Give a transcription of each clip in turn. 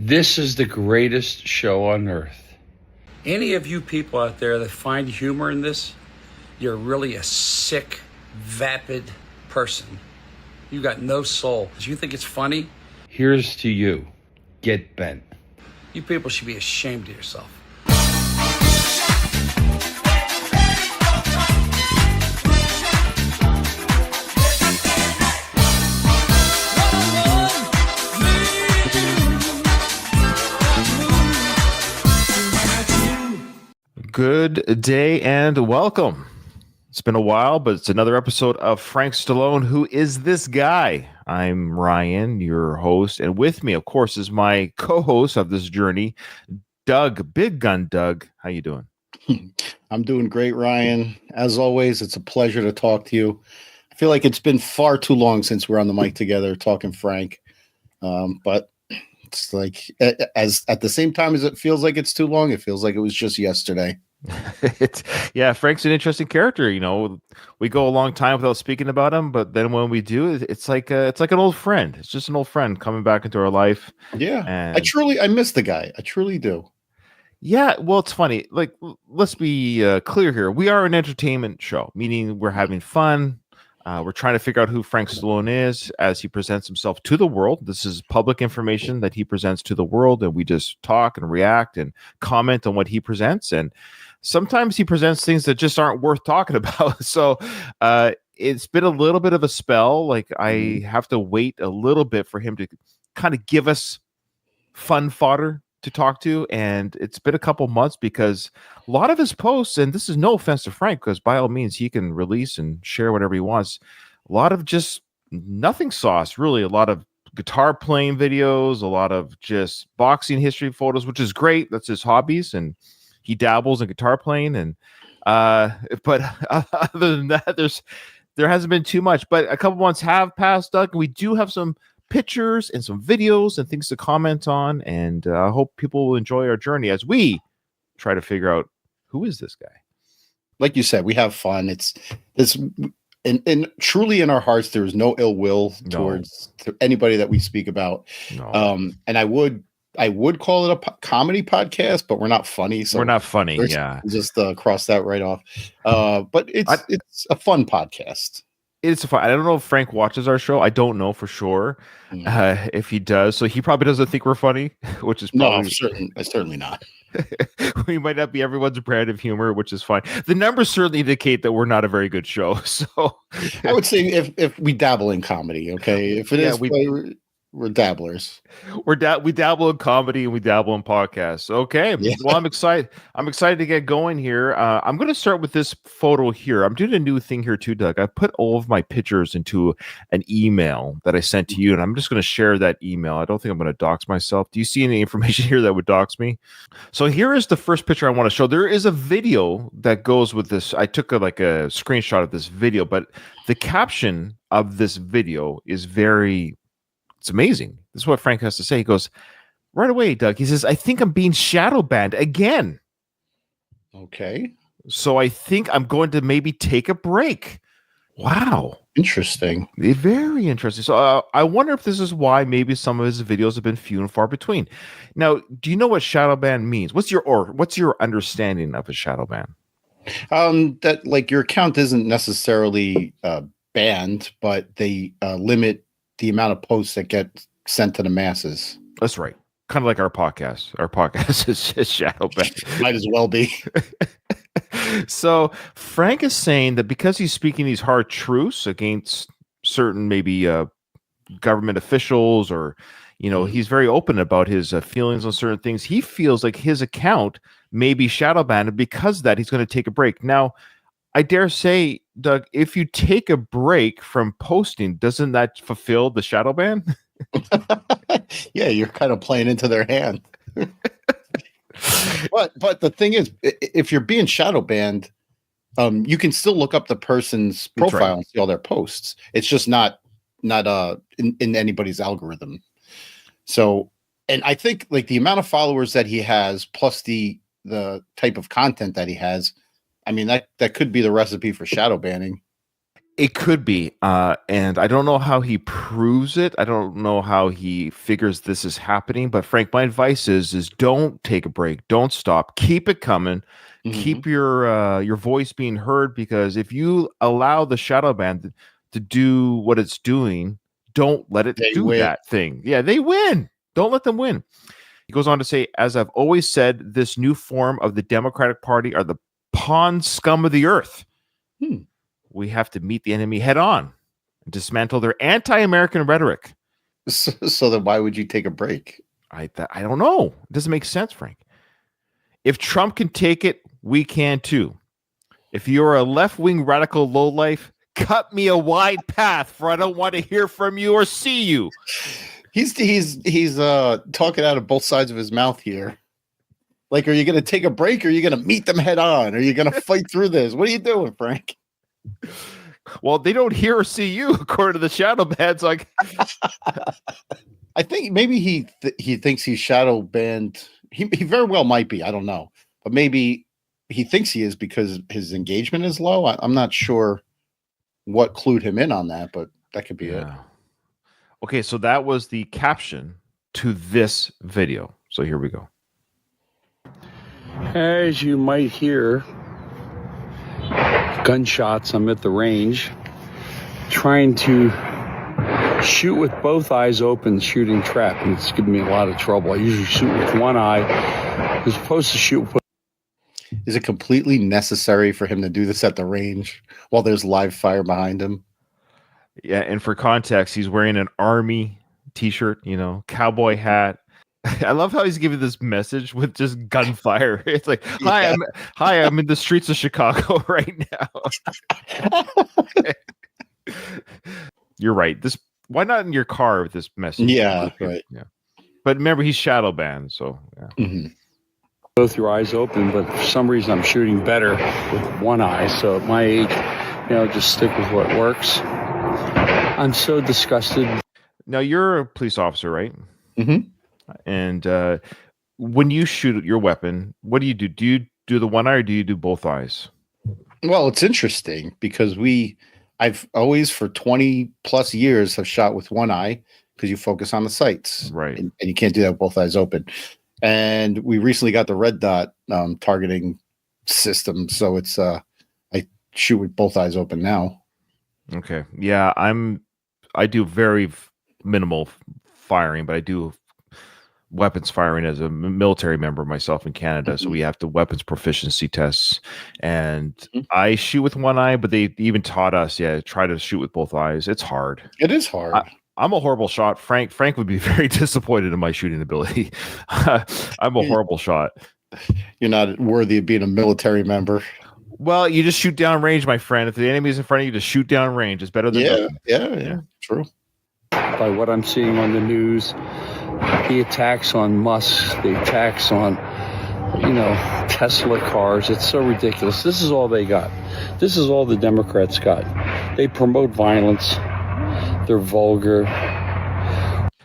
This is the greatest show on earth. Any of you people out there that find humor in this, you're really a sick, vapid person. You got no soul. Do you think it's funny? Here's to you. Get bent. You people should be ashamed of yourself. Good day and welcome. It's been a while, but it's another episode of Frank Stallone. Who is this guy? I'm Ryan, your host, and with me, of course, is my co-host of this journey, Doug, Big Gun Doug. How you doing? I'm doing great, Ryan. As always, it's a pleasure to talk to you. I feel like it's been far too long since we're on the mic together talking Frank, but it's like as at the same time as it feels like it's too long, it feels like it was just yesterday. Yeah, Frank's an interesting character. You know, we go a long time without speaking about him, but then when we do, it's like an old friend. It's just an old friend coming back into our life. Yeah, and I miss the guy. I truly do. Yeah, well, it's funny. Like, let's be clear here. We are an entertainment show, meaning we're having fun. We're trying to figure out who Frank Stallone is as he presents himself to the world. This is public information that he presents to the world, and we just talk and react and comment on what he presents. And sometimes he presents things that just aren't worth talking about. So it's been a little bit of a spell. Like, I have to wait a little bit for him to kind of give us fun fodder to talk to, and it's been a couple months because a lot of his posts, and this is no offense to Frank, because by all means he can release and share whatever he wants, a lot of just nothing sauce, really. A lot of guitar playing videos, a lot of just boxing history photos, which is great. That's his hobbies, and he dabbles in guitar playing. And but other than that, there hasn't been too much. But a couple months have passed, Doug, and we do have some pictures and some videos and things to comment on, and I hope people will enjoy our journey as we try to figure out who is this guy. Like you said, we have fun. It's and truly in our hearts there is no ill will towards anybody that we speak about. And I would call it a comedy podcast, but we're not funny, so we're not funny. Yeah, just cross that right off. But it's a fun podcast. It's fun. I don't know if Frank watches our show. I don't know for sure if he does. So he probably doesn't think we're funny, which is probably... No, certainly not. We might not be everyone's brand of humor, which is fine. The numbers certainly indicate that we're not a very good show. So I would say if we dabble in comedy, okay, if it is, we're dabblers. We dabble in comedy and we dabble in podcasts. Okay. Yeah. Well, I'm excited. I'm excited to get going here. I'm going to start with this photo here. I'm doing a new thing here too, Doug. I put all of my pictures into an email that I sent to you, and I'm just going to share that email. I don't think I'm going to dox myself. Do you see any information here that would dox me? So here is the first picture I want to show. There is a video that goes with this. I took a screenshot of this video, but the caption of this video is it's amazing. This is what Frank has to say. He goes, right away, Doug. He says, I think I'm being Shadowbanned again. Okay. So I think I'm going to maybe take a break. Wow. Interesting. Very interesting. So I wonder if this is why maybe some of his videos have been few and far between. Now, do you know what Shadowban means? What's your understanding of a Shadowban? That like your account isn't necessarily banned, but they limit the amount of posts that get sent to the masses. That's right. Kind of like our podcast. Our podcast is Shadowbanned. Might as well be. So Frank is saying that because he's speaking these hard truths against certain maybe government officials, or he's very open about his feelings on certain things. He feels like his account may be shadowbanned, and because of that, he's going to take a break. Now, I dare say, Doug, if you take a break from posting, doesn't that fulfill the shadow ban? Yeah, you're kind of playing into their hand. But the thing is, if you're being shadow banned, you can still look up the person's profile and see all their posts. It's just not in anybody's algorithm. So, and I think like the amount of followers that he has, plus the type of content that he has, I mean, that could be the recipe for shadow banning. It could be, and I don't know how he proves it. I don't know how he figures this is happening. But Frank, my advice is don't take a break, don't stop, keep it coming, keep your voice being heard. Because if you allow the Shadowband to do what it's doing, don't let it do that thing. Yeah, they win. Don't let them win. He goes on to say, as I've always said, this new form of the Democratic Party are the pawn scum of the earth. We have to meet the enemy head on and dismantle their anti-American rhetoric. So then why would you take a break? I don't know. It doesn't make sense, Frank. If Trump can take it, we can too. If you're a left-wing radical lowlife, cut me a wide path, for I don't want to hear from you or see you. He's talking out of both sides of his mouth here. Like, are you going to take a break, or are you going to meet them head on? Are you going to fight through this? What are you doing, Frank? Well, they don't hear or see you, according to the Shadowbans. Like, I think maybe he thinks he's shadow banned. He very well might be. I don't know, but maybe he thinks he is because his engagement is low. I'm not sure what clued him in on that, but that could be it. Okay, so that was the caption to this video. So here we go. As you might hear, gunshots. I'm at the range trying to shoot with both eyes open, shooting trap, and it's giving me a lot of trouble. I usually shoot with one eye. I'm supposed to shoot with... Is it completely necessary for him to do this at the range while there's live fire behind him? Yeah, and for context, he's wearing an army t-shirt, cowboy hat. I love how he's giving this message with just gunfire. It's like, hi, I'm in the streets of Chicago right now. You're right. Why not in your car with this message? Yeah, right. Yeah. But remember, he's shadow banned, so yeah. Both your eyes open, but for some reason I'm shooting better with one eye. So at my age, just stick with what works. I'm so disgusted. Now, you're a police officer, right? Mm-hmm. And when you shoot your weapon, what do you do? Do you do the one eye or do you do both eyes? Well, it's interesting because I've always for 20 plus years have shot with one eye because you focus on the sights. Right. And you can't do that with both eyes open. And we recently got the red dot targeting system. So it's I shoot with both eyes open now. Okay. Yeah, I do very minimal firing, but I do weapons firing as a military member myself in Canada. So we have the weapons proficiency tests, and I shoot with one eye, but they even taught us, try to shoot with both eyes. It's hard. It is hard. I'm a horrible shot. Frank would be very disappointed in my shooting ability. I'm a horrible shot. You're not worthy of being a military member. Well, you just shoot down range, my friend. If the enemy's in front of you, just shoot down range. It's better than nothing. Yeah, true. By what I'm seeing on the news, the attacks on Musk, the attacks on, Tesla cars. It's so ridiculous. This is all they got. This is all the Democrats got. They promote violence. They're vulgar.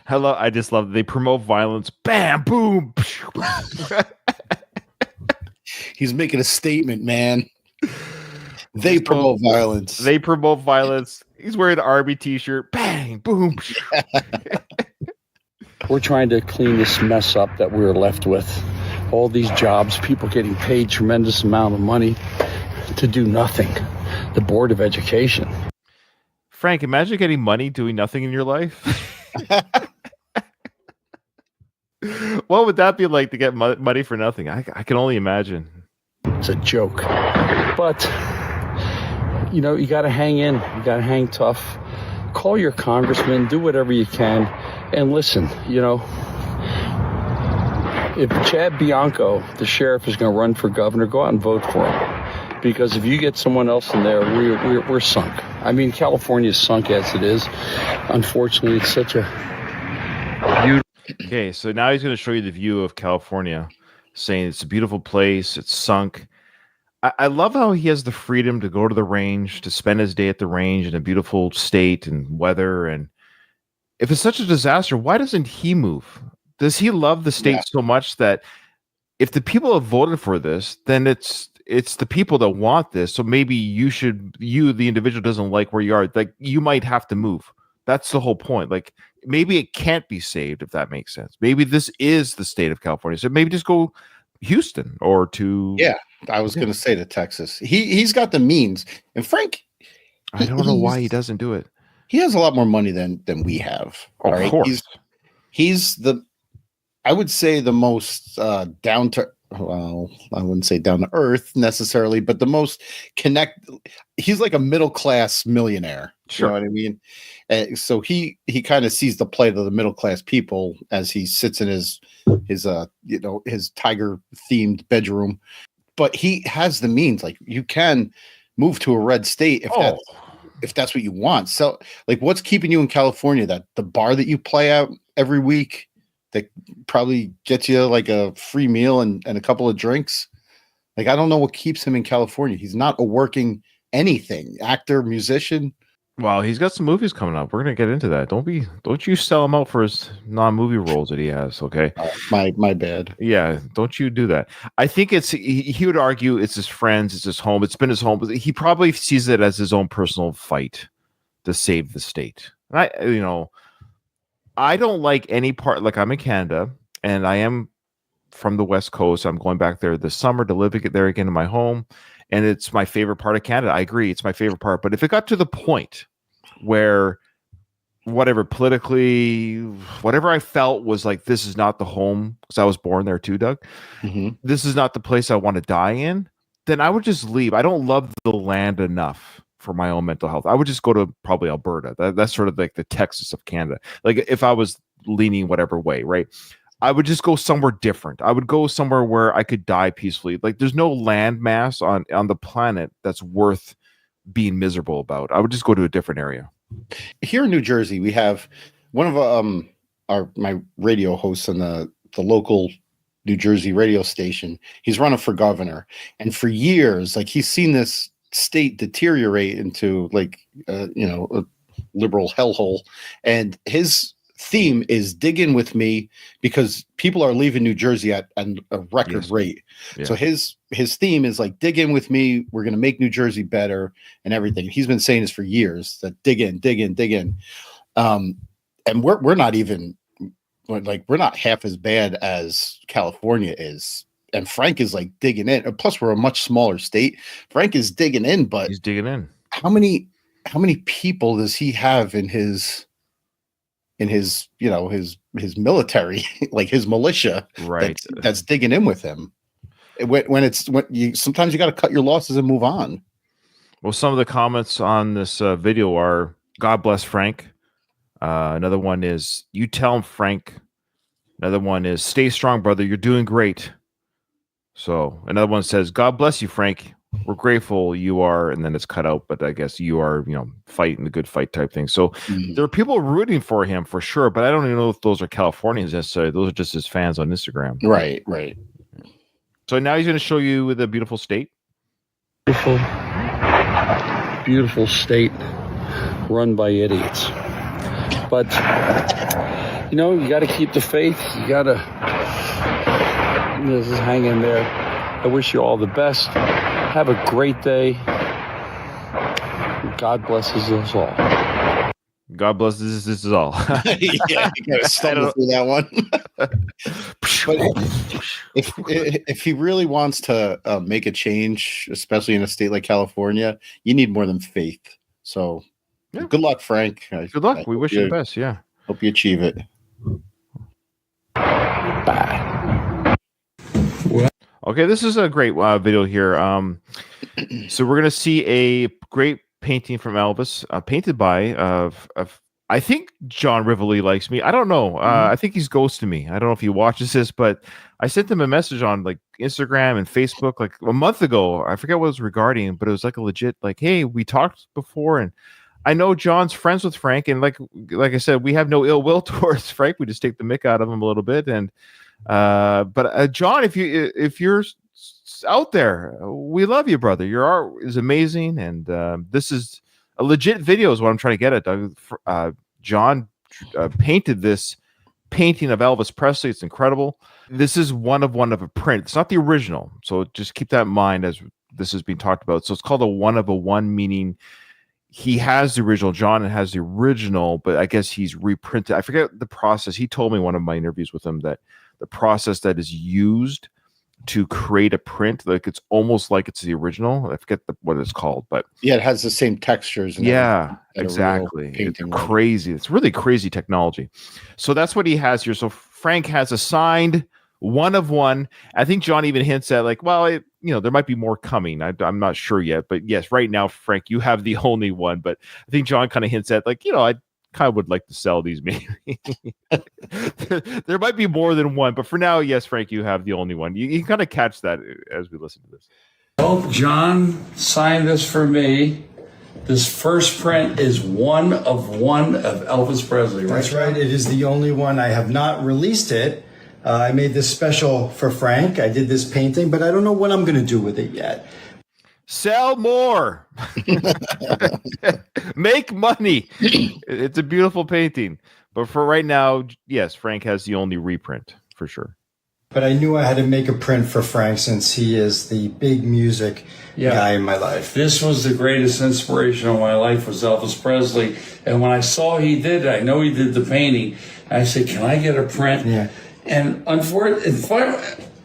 Hello, I just love it. They promote violence. Bam, boom. He's making a statement, man. They promote violence. They promote violence. He's wearing an army t-shirt. Bang, boom. We're trying to clean this mess up that we're left with. All these jobs, people getting paid tremendous amount of money to do nothing. The Board of Education. Frank, imagine getting money doing nothing in your life. What would that be like to get money for nothing? I can only imagine. It's a joke. But, you got to hang in. You got to hang tough. Call your congressman. Do whatever you can. And listen, if Chad Bianco, the sheriff, is going to run for governor, go out and vote for him. Because if you get someone else in there, we're sunk. I mean, California is sunk as it is. Unfortunately, it's such a beautiful... Okay, so now he's going to show you the view of California, saying it's a beautiful place, it's sunk. I love how he has the freedom to go to the range, to spend his day at the range in a beautiful state and weather. And if it's such a disaster, why doesn't he move? Does he love the state so much that if the people have voted for this, then it's it's the people that want this. So maybe you, the individual, doesn't like where you are. Like, you might have to move. That's the whole point. Like, maybe it can't be saved, if that makes sense. Maybe this is the state of California. So maybe just go Houston or to. Yeah, I was going to say to Texas. He's got the means, and Frank. I don't know why he doesn't do it. He has a lot more money than we have. Oh, of course. He's the, I would say, the most down to. Well, I wouldn't say down to earth necessarily, but the most he's like a middle class millionaire. Sure. You know what I mean? So he kind of sees the plight of the middle class people as he sits in his tiger themed bedroom. But he has the means. Like, you can move to a red state if that's what you want. So, like, what's keeping you in California? That the bar that you play at every week that probably gets you like a free meal and a couple of drinks. Like, I don't know what keeps him in California. He's not a working anything, actor, musician. Well, he's got some movies coming up. We're gonna get into that. Don't you sell him out for his non-movie roles that he has, okay? My bad. Yeah, don't you do that. I think he would argue it's his friends, it's his home, it's been his home, but he probably sees it as his own personal fight to save the state. I don't like any part. Like, I'm in Canada and I am from the West Coast. I'm going back there this summer to live there again in my home. And it's my favorite part of Canada. I agree. It's my favorite part. But if it got to the point where politically, whatever I felt was like, this is not the home, because I was born there too, Doug. Mm-hmm. This is not the place I want to die in, then I would just leave. I don't love the land enough for my own mental health. I would just go to probably Alberta. That's sort of like the Texas of Canada. Like, if I was leaning whatever way, right? I would just go somewhere different. I would go somewhere where I could die peacefully. Like, there's no land mass on the planet that's worth being miserable about. I would just go to a different area. Here in New Jersey, we have one of my radio hosts on the local New Jersey radio station. He's running for governor, and for years, like, he's seen this state deteriorate into like a liberal hellhole, and his theme is dig in with me, because people are leaving New Jersey at a record rate. Yeah. So his theme is like, dig in with me. We're going to make New Jersey better and everything. He's been saying this for years, that dig in. And we're not even like, we're not half as bad as California is. And Frank is like digging in. Plus, we're a much smaller state. Frank is digging in, but he's digging in. How many people does he have in his military, like his militia, right? That's digging in with him. Sometimes you got to cut your losses and move on. Well, some of the comments on this video are, God bless Frank. Another one is, you tell him, Frank. Another one is, stay strong, brother. You're doing great. So another one says, God bless you, Frank. We're grateful you are, and then it's cut out, but I guess you are, fighting the good fight type thing. So there are people rooting for him for sure, but I don't even know if those are Californians necessarily. Those are just his fans on Instagram. Right. So now he's going to show you the beautiful state. Beautiful state run by idiots. But, you got to keep the faith. You got to just hang in there. I wish you all the best. Have a great day. God blesses us all. God blesses this is all. Yeah, you gotta stumble through that one. But if he really wants to make a change, especially in a state like California, you need more than faith. So, Good luck, Frank. Good luck. We wish you the best. Yeah. Hope you achieve it. Bye. Okay, this is a great video here. So we're gonna see a great painting from Elvis, painted by I think John Rivoli likes me. I don't know. I think he's ghosting me. I don't know if he watches this, but I sent him a message on like Instagram and Facebook like a month ago. I forget what it was regarding, but it was like a legit like, hey, we talked before, and I know John's friends with Frank, and like I said, we have no ill will towards Frank. We just take the mick out of him a little bit, and but John, if you're out there, we love you, brother. Your art is amazing, and this is a legit video is what I'm trying to get at, Doug. John painted this painting of Elvis Presley. It's incredible. This is one of a print. It's not the original, so just keep that in mind as this has been talked about. So it's called a one of a one, meaning he has the original. John has the original, but I guess he's reprinted. I forget the process. He told me in one of my interviews with him that the process that is used to create a print, like it's almost like it's the original. I forget what it's called, but yeah, it has the same textures. And exactly. It's crazy. It's really crazy technology. So that's what he has here. So Frank has a signed one of one. I think John even hints at like, well, there might be more coming. I'm not sure yet, but yes, right now, Frank, you have the only one. But I think John kind of hints at like, I kind of would like to sell these maybe. There might be more than one, but for now, yes, Frank, you have the only one. You kind of catch that as we listen to this. Well, John signed this for me. This first print is one of Elvis Presley, right? That's right. It is the only one. I have not released it. I made this special for Frank. I did this painting, but I don't know what I'm going to do with it yet. Sell more. Make money. It's a beautiful painting. But for right now, yes, Frank has the only reprint for sure. But I knew I had to make a print for Frank since he is the big music guy in my life. This was the greatest inspiration of my life was Elvis Presley. And when I saw he did it, I know he did the painting. I said, can I get a print? Yeah. And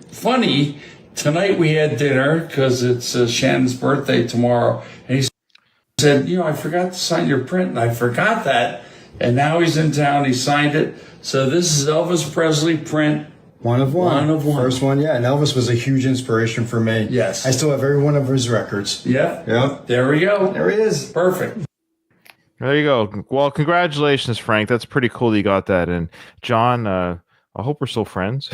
funny, tonight we had dinner because it's Shannon's birthday tomorrow. And he said, I forgot to sign your print. And I forgot that. And now he's in town. He signed it. So this is Elvis Presley print. One of one. First one, yeah. And Elvis was a huge inspiration for me. Yes. I still have every one of his records. Yeah. Yep. There we go. There he is. Perfect. There you go. Well, congratulations, Frank. That's pretty cool that you got that. And John, I hope we're still friends.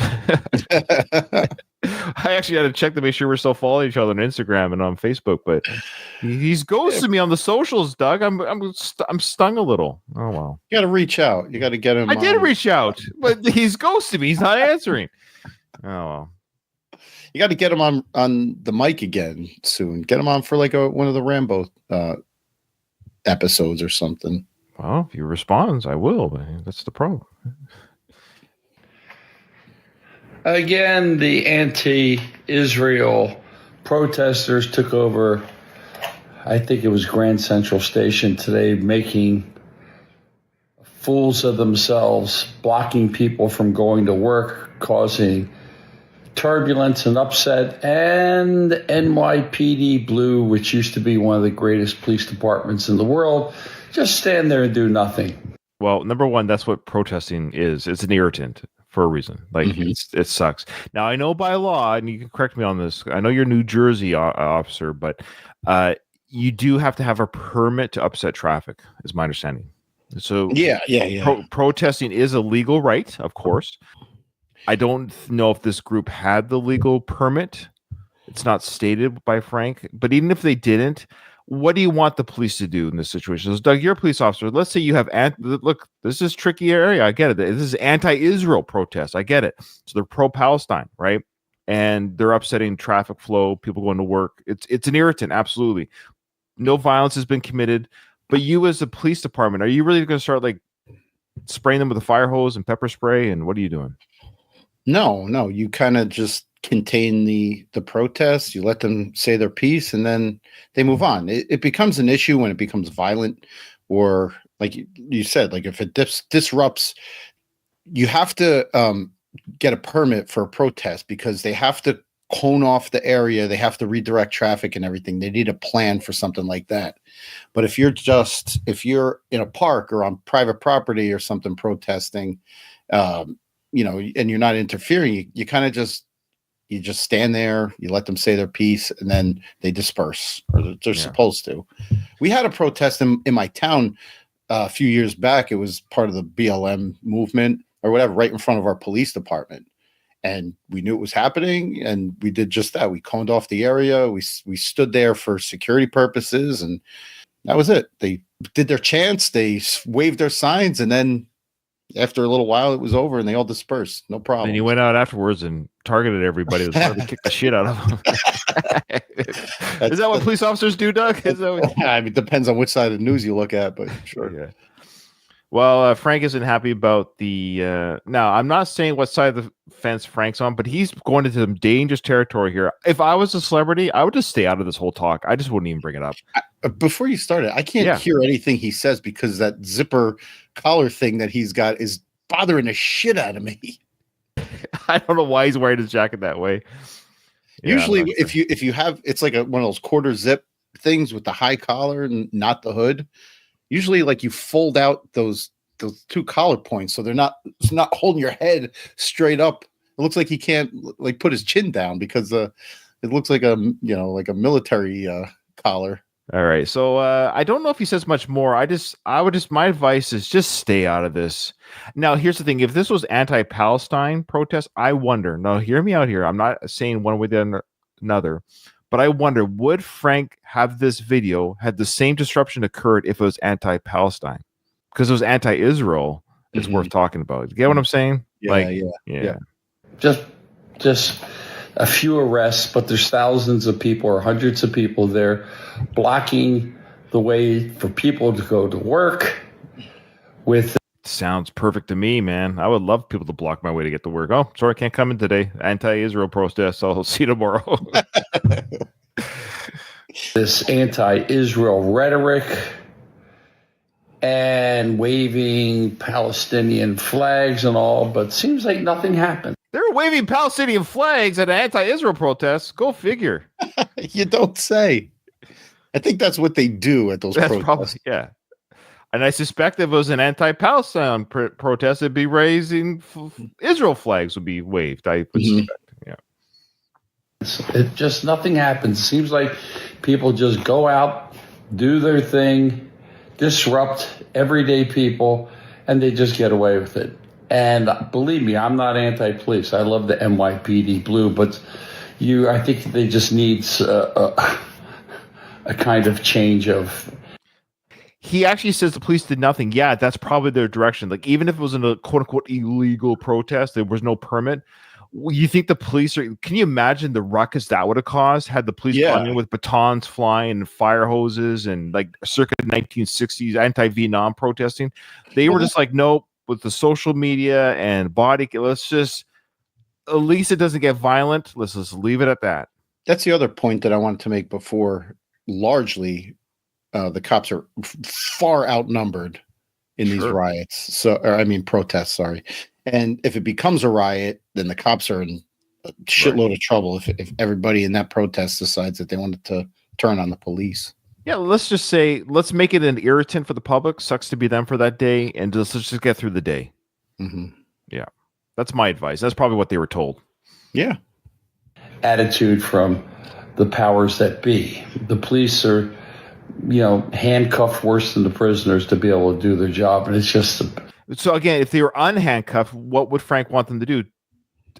I actually had to check to make sure we're still following each other on Instagram and on Facebook, but he's ghosted me on the socials, Doug. I'm stung a little. Oh well. You got to reach out. You got to get him. I did reach out, but he's ghosted me. He's not answering. Oh well. You got to get him on the mic again soon. Get him on for like one of the Rambo episodes or something. Well, if he responds, I will. But that's the problem. Again, the anti-Israel protesters took over, I think it was Grand Central Station today, making fools of themselves, blocking people from going to work, causing turbulence and upset. And NYPD Blue, which used to be one of the greatest police departments in the world, just stand there and do nothing. Well, number one, that's what protesting is. It's an irritant. For a reason, like it sucks. Now I know by law, and you can correct me on this. I know you're a New Jersey officer, but you do have to have a permit to upset traffic, is my understanding. So yeah. Protesting is a legal right, of course. I don't know if this group had the legal permit. It's not stated by Frank, but even if they didn't, what do you want the police to do in this situation? So, Doug, you're a police officer. Let's say you have look, this is tricky area. I get it. This is anti-Israel protest. I get it. So they're pro-Palestine, right? And they're upsetting traffic flow, people going to work. It's an irritant, absolutely. No violence has been committed. But you as a police department, are you really going to start like spraying them with a fire hose and pepper spray? And what are you doing? No. You kind of just contain the protests. You let them say their piece, and then they move on. It becomes an issue when it becomes violent, or like you said, like if it disrupts. You have to get a permit for a protest because they have to cone off the area. They have to redirect traffic and everything. They need a plan for something like that. But if you're in a park or on private property or something protesting, and you're not interfering, you kind of just stand there, you let them say their piece, and then they disperse, or they're supposed to. We had a protest in my town a few years back. It was part of the BLM movement or whatever, right in front of our police department. And we knew it was happening, and we did just that. We coned off the area. We stood there for security purposes, and that was it. They did their chants, they waved their signs, and then after a little while, it was over, and they all dispersed. No problem. And you went out afterwards and targeted everybody. That was trying to kick the shit out of them. Is that what police officers do, Doug? I mean, it depends on which side of the news you look at, but sure. Yeah. Well, Frank isn't happy about the. Now, I'm not saying what side of the fence Frank's on, but he's going into some dangerous territory here. If I was a celebrity, I would just stay out of this whole talk. I just wouldn't even bring it up. Before you started, I can't hear anything he says because that zipper collar thing that he's got is bothering the shit out of me. I don't know why he's wearing his jacket that way. Usually, if you have, it's like one of those quarter zip things with the high collar and not the hood. Usually, like you fold out those two collar points, so it's not holding your head straight up. It looks like he can't like put his chin down because it looks like a military collar. All right, so I don't know if he says much more. My advice is just stay out of this. Now, here's the thing: if this was anti-Palestine protest, I wonder. Now, hear me out here. I'm not saying one way or another, but I wonder: would Frank have this video had the same disruption occurred if it was anti-Palestine? Because it was anti-Israel. It's worth talking about. You get what I'm saying? Yeah. Just a few arrests, but there's thousands of people or hundreds of people there blocking the way for people to go to work with. Sounds perfect to me, man. I would love people to block my way to get to work. Oh, sorry, I can't come in today. Anti-Israel protest. I'll see you tomorrow. This anti-Israel rhetoric and waving Palestinian flags and all, but seems like nothing happened. They're waving Palestinian flags at an anti-Israel protest. Go figure. You don't say. I think that's what they do at those protests. Probably, yeah. And I suspect if it was an anti-Palestine protest, it'd be raising Israel flags would be waved. I would suspect. Yeah. It just nothing happens. It seems like people just go out, do their thing, disrupt everyday people, and they just get away with it. And believe me, I'm not anti-police. I love the NYPD blue, but I think they just needs a kind of change of. He actually says the police did nothing. Yeah, that's probably their direction. Like, even if it was in a quote unquote illegal protest, there was no permit. You think the police are? Can you imagine the ruckus that would have caused had the police gone in with batons flying and fire hoses and like circa 1960s anti-Vietnam protesting? They were just like, nope. With the social media and body, let's just at least it doesn't get violent. Let's just leave it at that. That's the other point that I wanted to make before. Largely, the cops are far outnumbered in these riots. Protests. Sorry. And if it becomes a riot, then the cops are in a shitload of trouble if everybody in that protest decides that they wanted to turn on the police. Yeah, let's just say, let's make it an irritant for the public. Sucks to be them for that day, and let's just get through the day. Mm-hmm. Yeah, that's my advice. That's probably what they were told. Yeah. Attitude from the powers that be. The police are, handcuffed worse than the prisoners to be able to do their job, and it's just. So again, if they were unhandcuffed, what would Frank want them to do?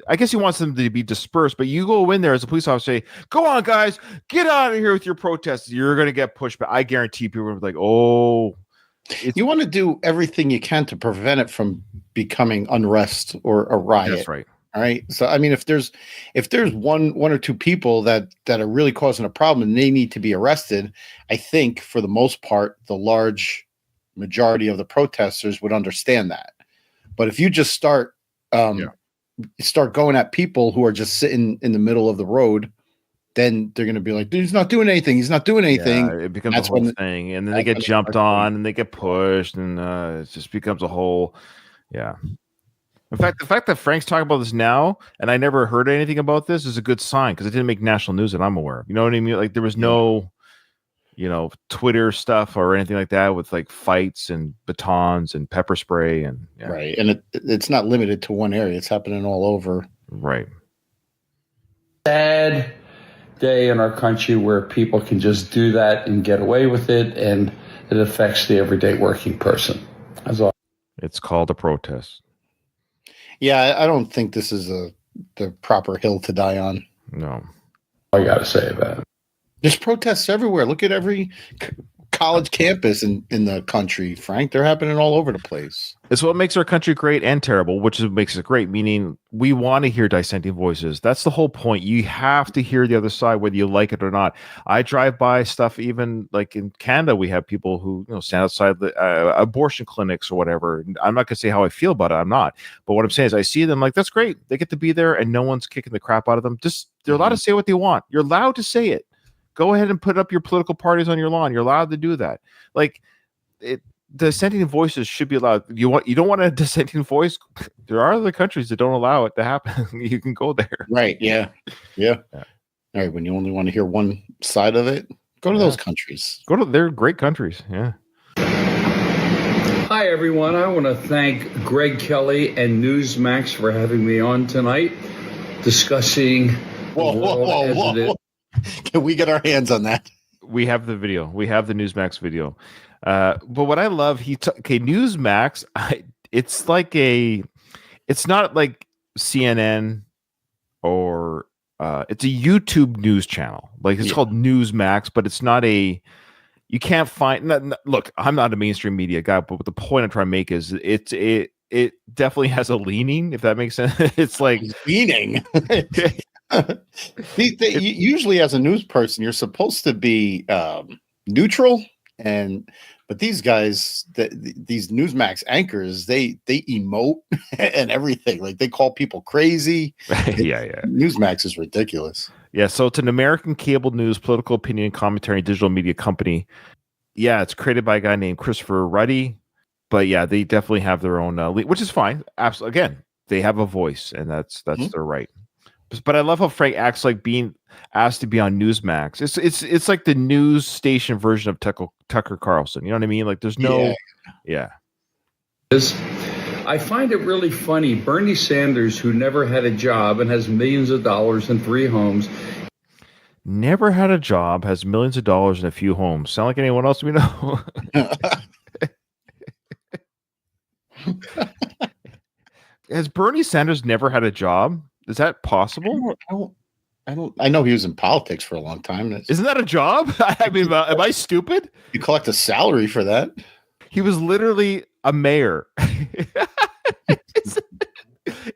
I guess he wants them to be dispersed, but you go in there as a police officer, say, go on, guys, get out of here with your protests. You're going to get pushed back. I guarantee people will be like, oh. You want to do everything you can to prevent it from becoming unrest or a riot. That's right. All right. So, I mean, if there's one or two people that are really causing a problem and they need to be arrested, I think for the most part, the large majority of the protesters would understand that. But if you just start going at people who are just sitting in the middle of the road, then they're going to be like, dude, he's not doing anything. He's not doing anything. Yeah, it becomes a whole thing. And then they get jumped on and they get pushed and it just becomes a whole, yeah. In fact, the fact that Frank's talking about this now and I never heard anything about this is a good sign because it didn't make national news that I'm aware of. You know what I mean? Like there was no, Twitter stuff or anything like that with like fights and batons and pepper spray and right. And it's not limited to one area. It's happening all over. Right. Sad day in our country where people can just do that and get away with it, and it affects the everyday working person. That's all. It's called a protest. Yeah, I don't think this is the proper hill to die on. No. I got to say about it. There's protests everywhere. Look at every college campus in the country, Frank. They're happening all over the place. It's what makes our country great and terrible, which is what makes it great, meaning we want to hear dissenting voices. That's the whole point. You have to hear the other side, whether you like it or not. I drive by stuff, even like in Canada, we have people who stand outside the abortion clinics or whatever. I'm not going to say how I feel about it. I'm not. But what I'm saying is I see them like, that's great. They get to be there and no one's kicking the crap out of them. Just they're allowed to say what they want. You're allowed to say it. Go ahead and put up your political parties on your lawn. You're allowed to do that. Like dissenting voices should be allowed. You don't want a dissenting voice? There are other countries that don't allow it to happen. You can go there. Right. Yeah. All right. When you only want to hear one side of it, go to those countries. They're great countries. Yeah. Hi, everyone. I want to thank Greg Kelly and Newsmax for having me on tonight discussing Whoa. Can we get our hands on that? We have the video. We have the Newsmax video. But what I love, Newsmax, it's not like CNN or it's a YouTube news channel. Like it's called Newsmax, but it's not you can't find, look, I'm not a mainstream media guy, but the point I'm trying to make is it definitely has a leaning, if that makes sense. It's like leaning. Usually as a news person, you're supposed to be neutral, but these guys, these Newsmax anchors, they emote and everything. Like they call people crazy. Yeah. Newsmax is ridiculous. Yeah, so it's an American cable news, political opinion, commentary, and digital media company. Yeah, it's created by a guy named Christopher Ruddy. But yeah, they definitely have their own, which is fine. Absolutely, again, they have a voice, and that's their right. But I love how Frank acts like being asked to be on Newsmax. It's like the news station version of Tucker Carlson. You know what I mean? Like there's no, yeah. I find it really funny. Bernie Sanders, who never had a job and has millions of dollars and 3 homes. Never had a job, has millions of dollars and a few homes. Sound like anyone else we know? Has Bernie Sanders never had a job? Is that possible? I know he was in politics for a long time. Isn't that a job? I mean, am I stupid? You collect a salary for that. He was literally a mayor.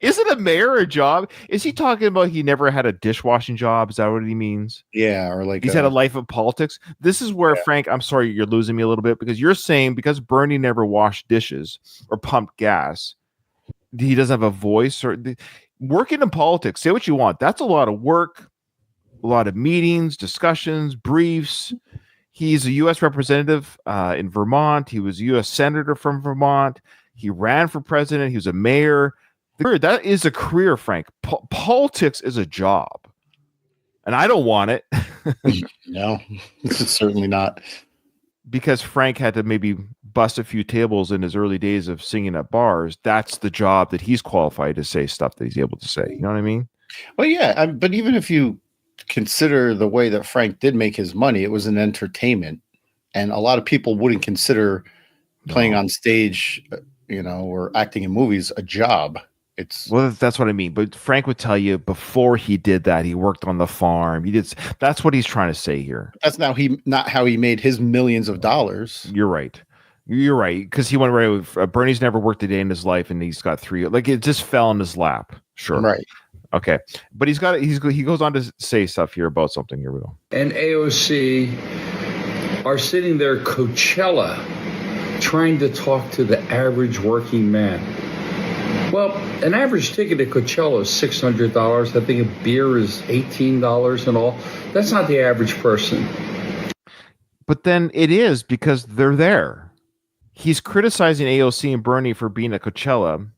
Isn't a mayor a job? Is he talking about he never had a dishwashing job? Is that what he means? Yeah, or like he's had a life of politics. This is where, Frank, I'm sorry, you're losing me a little bit because you're saying because Bernie never washed dishes or pumped gas, he doesn't have a voice or working in politics. Say what you want. That's a lot of work, a lot of meetings, discussions, briefs. He's a U.S. representative in Vermont. He was a U.S. senator from Vermont. He ran for president. He was a mayor. That is a career, Frank. Politics is a job. And I don't want it. No, certainly not. Because Frank had to maybe bust a few tables in his early days of singing at bars. That's the job that he's qualified to say stuff that he's able to say. You know what I mean? Well, yeah. But even if you consider the way that Frank did make his money, it was an entertainment. And a lot of people wouldn't consider playing on stage, or acting in movies a job. That's what I mean. But Frank would tell you before he did that, he worked on the farm. That's what he's trying to say here. That's not how he made his millions of dollars. You're right. Because he went right with Bernie's never worked a day in his life, and he's got 3. Like it just fell in his lap. Sure. Right. Okay. But he goes on to say stuff here about something. Here we go. And AOC are sitting there Coachella trying to talk to the average working man. Well, an average ticket at Coachella is $600. I think a beer is $18 and all. That's not the average person. But then it is because they're there. He's criticizing AOC and Bernie for being at Coachella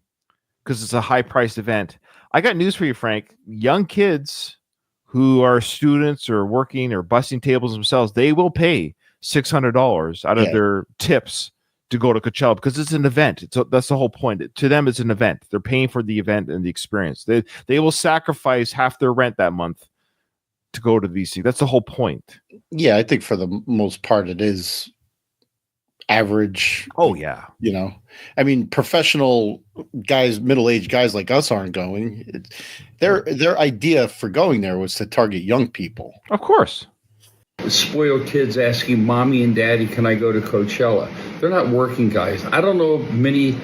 because it's a high-priced event. I got news for you, Frank. Young kids who are students or working or busting tables themselves, they will pay $600 out of their tips to go to Coachella because it's an event. That's the whole point. To them, it's an event. They're paying for the event and the experience. They will sacrifice half their rent that month to go to these things. That's the whole point. Yeah, I think for the most part it is average. Oh yeah. I mean, professional guys, middle-aged guys like us aren't going. Their idea for going there was to target young people. Of course. spoiled kids asking mommy and daddy, can I go to Coachella? They're not working guys. I don't know many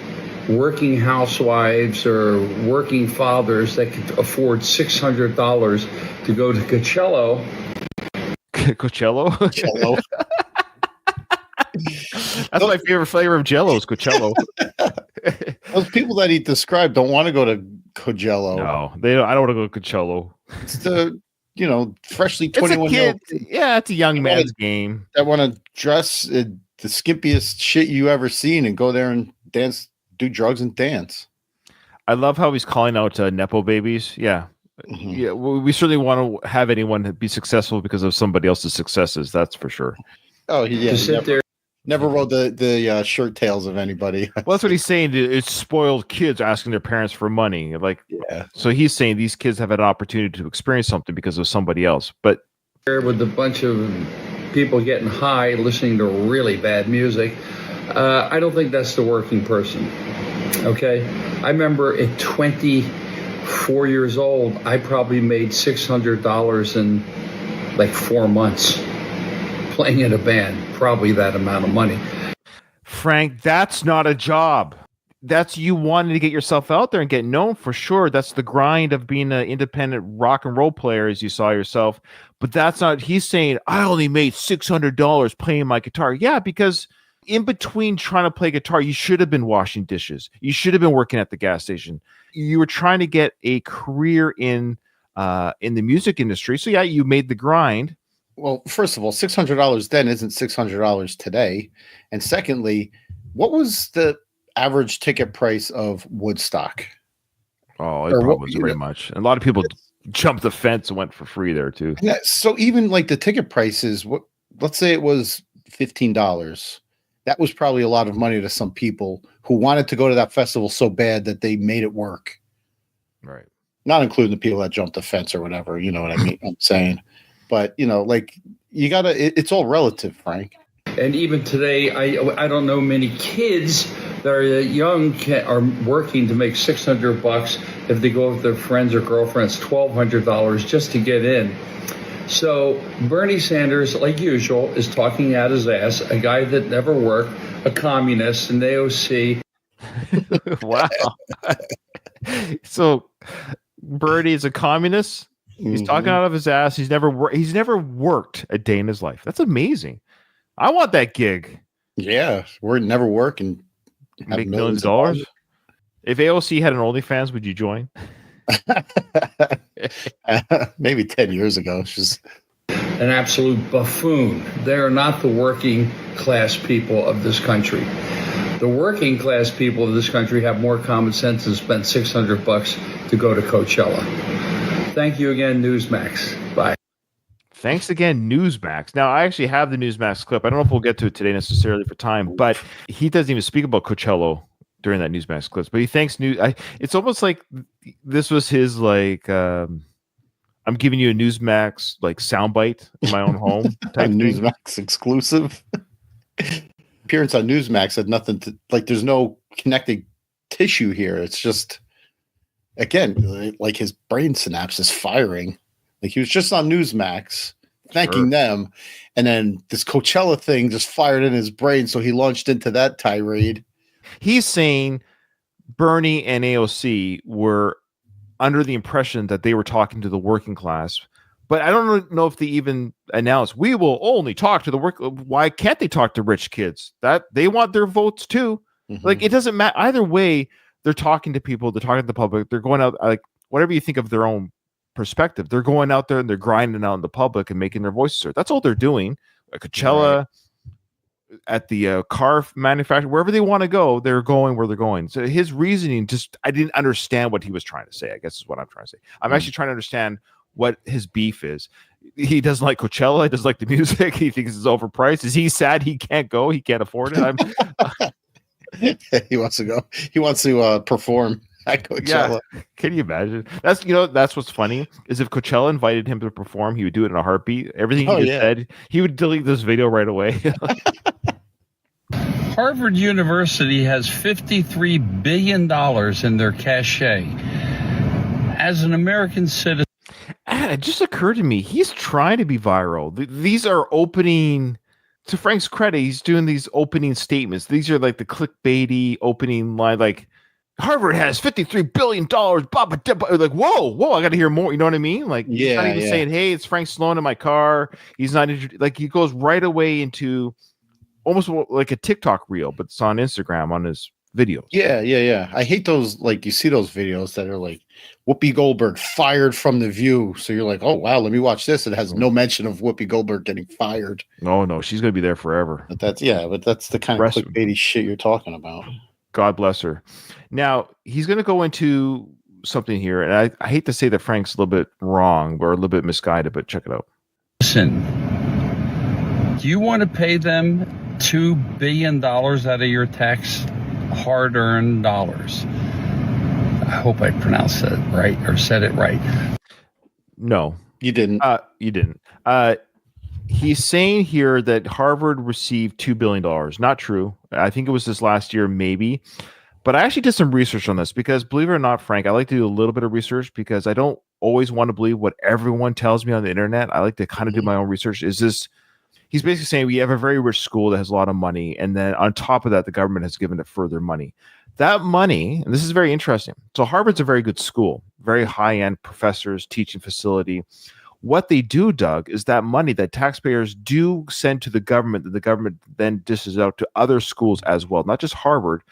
working housewives or working fathers that could afford $600 to go to Coachella. Coachella? Jello. That's my favorite flavor of Jello is Coachella. Those people that he described don't want to go to Coachella. No, they don't. I don't want to go to Coachella. It's the freshly It's a 21 year kid. old Yeah, it's a young man's game. that want to dress the skimpiest shit you ever seen and go there and dance, do drugs and dance. I love how he's calling out Nepo babies. Yeah. Mhm. Yeah, we certainly want to have anyone be successful because of somebody else's successes. That's for sure. Oh, yeah. To sit there. Never rode the shirt tails of anybody. Well, that's what he's saying. It's spoiled kids asking their parents for money. Like, Yeah. so he's saying these kids have had an opportunity to experience something because of somebody else. But With a bunch of people getting high, listening to really bad music. I don't think that's the working person. Okay? I remember at 24 years old, I probably made $600 in like 4 months playing in a band. Probably that amount of money. Frank, that's not a job. That's you wanting to get yourself out there and get known for sure. That's the grind of being an independent rock and roll player, as you saw yourself. But that's not, he's saying, I only made $600 playing my guitar. Yeah, because in between trying to play guitar, you should have been washing dishes. You should have been working at the gas station. You were trying to get a career in the music industry. So yeah, you made the grind. Well, first of all, $600 then isn't $600 today. And secondly, what was the average ticket price of Woodstock? Oh, it probably wasn't very much. A lot of people jumped the fence and went for free there too. Yeah, so even like the ticket prices, let's say it was $15. That was probably a lot of money to some people who wanted to go to that festival so bad that they made it work. Right. Not including the people that jumped the fence or whatever, you know what I mean? I'm saying. But, like you got to, it's all relative, Frank. And even today, I don't know many kids that are young are working to make $600 if they go with their friends or girlfriends, $1,200 just to get in. So Bernie Sanders, like usual, is talking out his ass, a guy that never worked, a communist, an AOC. Wow. So Bernie is a communist. He's talking out of his ass. He's never worked a day in his life. That's amazing. I want that gig. Yeah, never work and make millions of dollars. If AOC had an OnlyFans, would you join? Maybe 10 years ago. She's an absolute buffoon. They are not the working class people of this country. The working class people of this country have more common sense and spend $600 to go to Coachella. Thank you again, Newsmax. Bye. Thanks again, Newsmax. Now, I actually have the Newsmax clip. I don't know if we'll get to it today necessarily for time, but he doesn't even speak about Coachella during that Newsmax clip. But he thanks it's almost like this was his I'm giving you a Newsmax soundbite in my own home type Newsmax exclusive. Appearance on Newsmax had nothing to there's no connecting tissue here. It's just again like his brain synapse is firing. Like he was just on Newsmax thanking them, and then this Coachella thing just fired in his brain, so he launched into that tirade. He's saying Bernie and AOC were under the impression that they were talking to the working class, but I don't know if they even announced we will only talk to the work. Why can't they talk to rich kids? That they want their votes too. Mm-hmm. Like it doesn't matter either way. They're talking to people. They're talking to the public. They're going out whatever you think of their own perspective. They're going out there and they're grinding out in the public and making their voices heard. That's all they're doing. At Coachella, at the car manufacturer, wherever they want to go, they're going where they're going. So his reasoning I didn't understand what he was trying to say, I guess is what I'm trying to say. I'm actually trying to understand what his beef is. He doesn't like Coachella. He doesn't like the music. He thinks it's overpriced. Is he sad he can't go? He can't afford it? He wants to go. He wants to perform at Coachella. Yeah. Can you imagine? That's what's funny is if Coachella invited him to perform, he would do it in a heartbeat. Everything he just said, he would delete this video right away. Harvard University has $53 billion in their cachet. As an American citizen. And it just occurred to me, he's trying to be viral. These are opening, to Frank's credit, he's doing these opening statements. These are like the clickbaity opening line, like Harvard has $53 billion. Like, whoa, I got to hear more. You know what I mean? Like, he's not even saying, hey, it's Frank Stallone in my car. He's not, like, he goes right away into almost like a TikTok reel, but it's on Instagram on his videos. Yeah. I hate those, like, you see those videos that are like Whoopi Goldberg fired from The View. So you're like, oh, wow, let me watch this. It has no mention of Whoopi Goldberg getting fired. No, she's going to be there forever. But that's the kind of clickbaity shit you're talking about. God bless her. Now, he's going to go into something here, and I hate to say that Frank's a little bit wrong or a little bit misguided, but check it out. Listen, do you want to pay them $2 billion out of your tax hard-earned dollars? I hope I pronounced that right or said it right. No, you didn't. You didn't. He's saying here that Harvard received $2 billion. Not true. I think it was this last year, maybe. But I actually did some research on this because, believe it or not, Frank, I like to do a little bit of research because I don't always want to believe what everyone tells me on the internet. I like to kind of do my own research. He's basically saying we have a very rich school that has a lot of money, and then on top of that, the government has given it further money. That money, and this is very interesting. So Harvard's a very good school, very high-end professors, teaching facility. What they do, Doug, is that money that taxpayers do send to the government, that the government then dishes out to other schools as well, not just Harvard.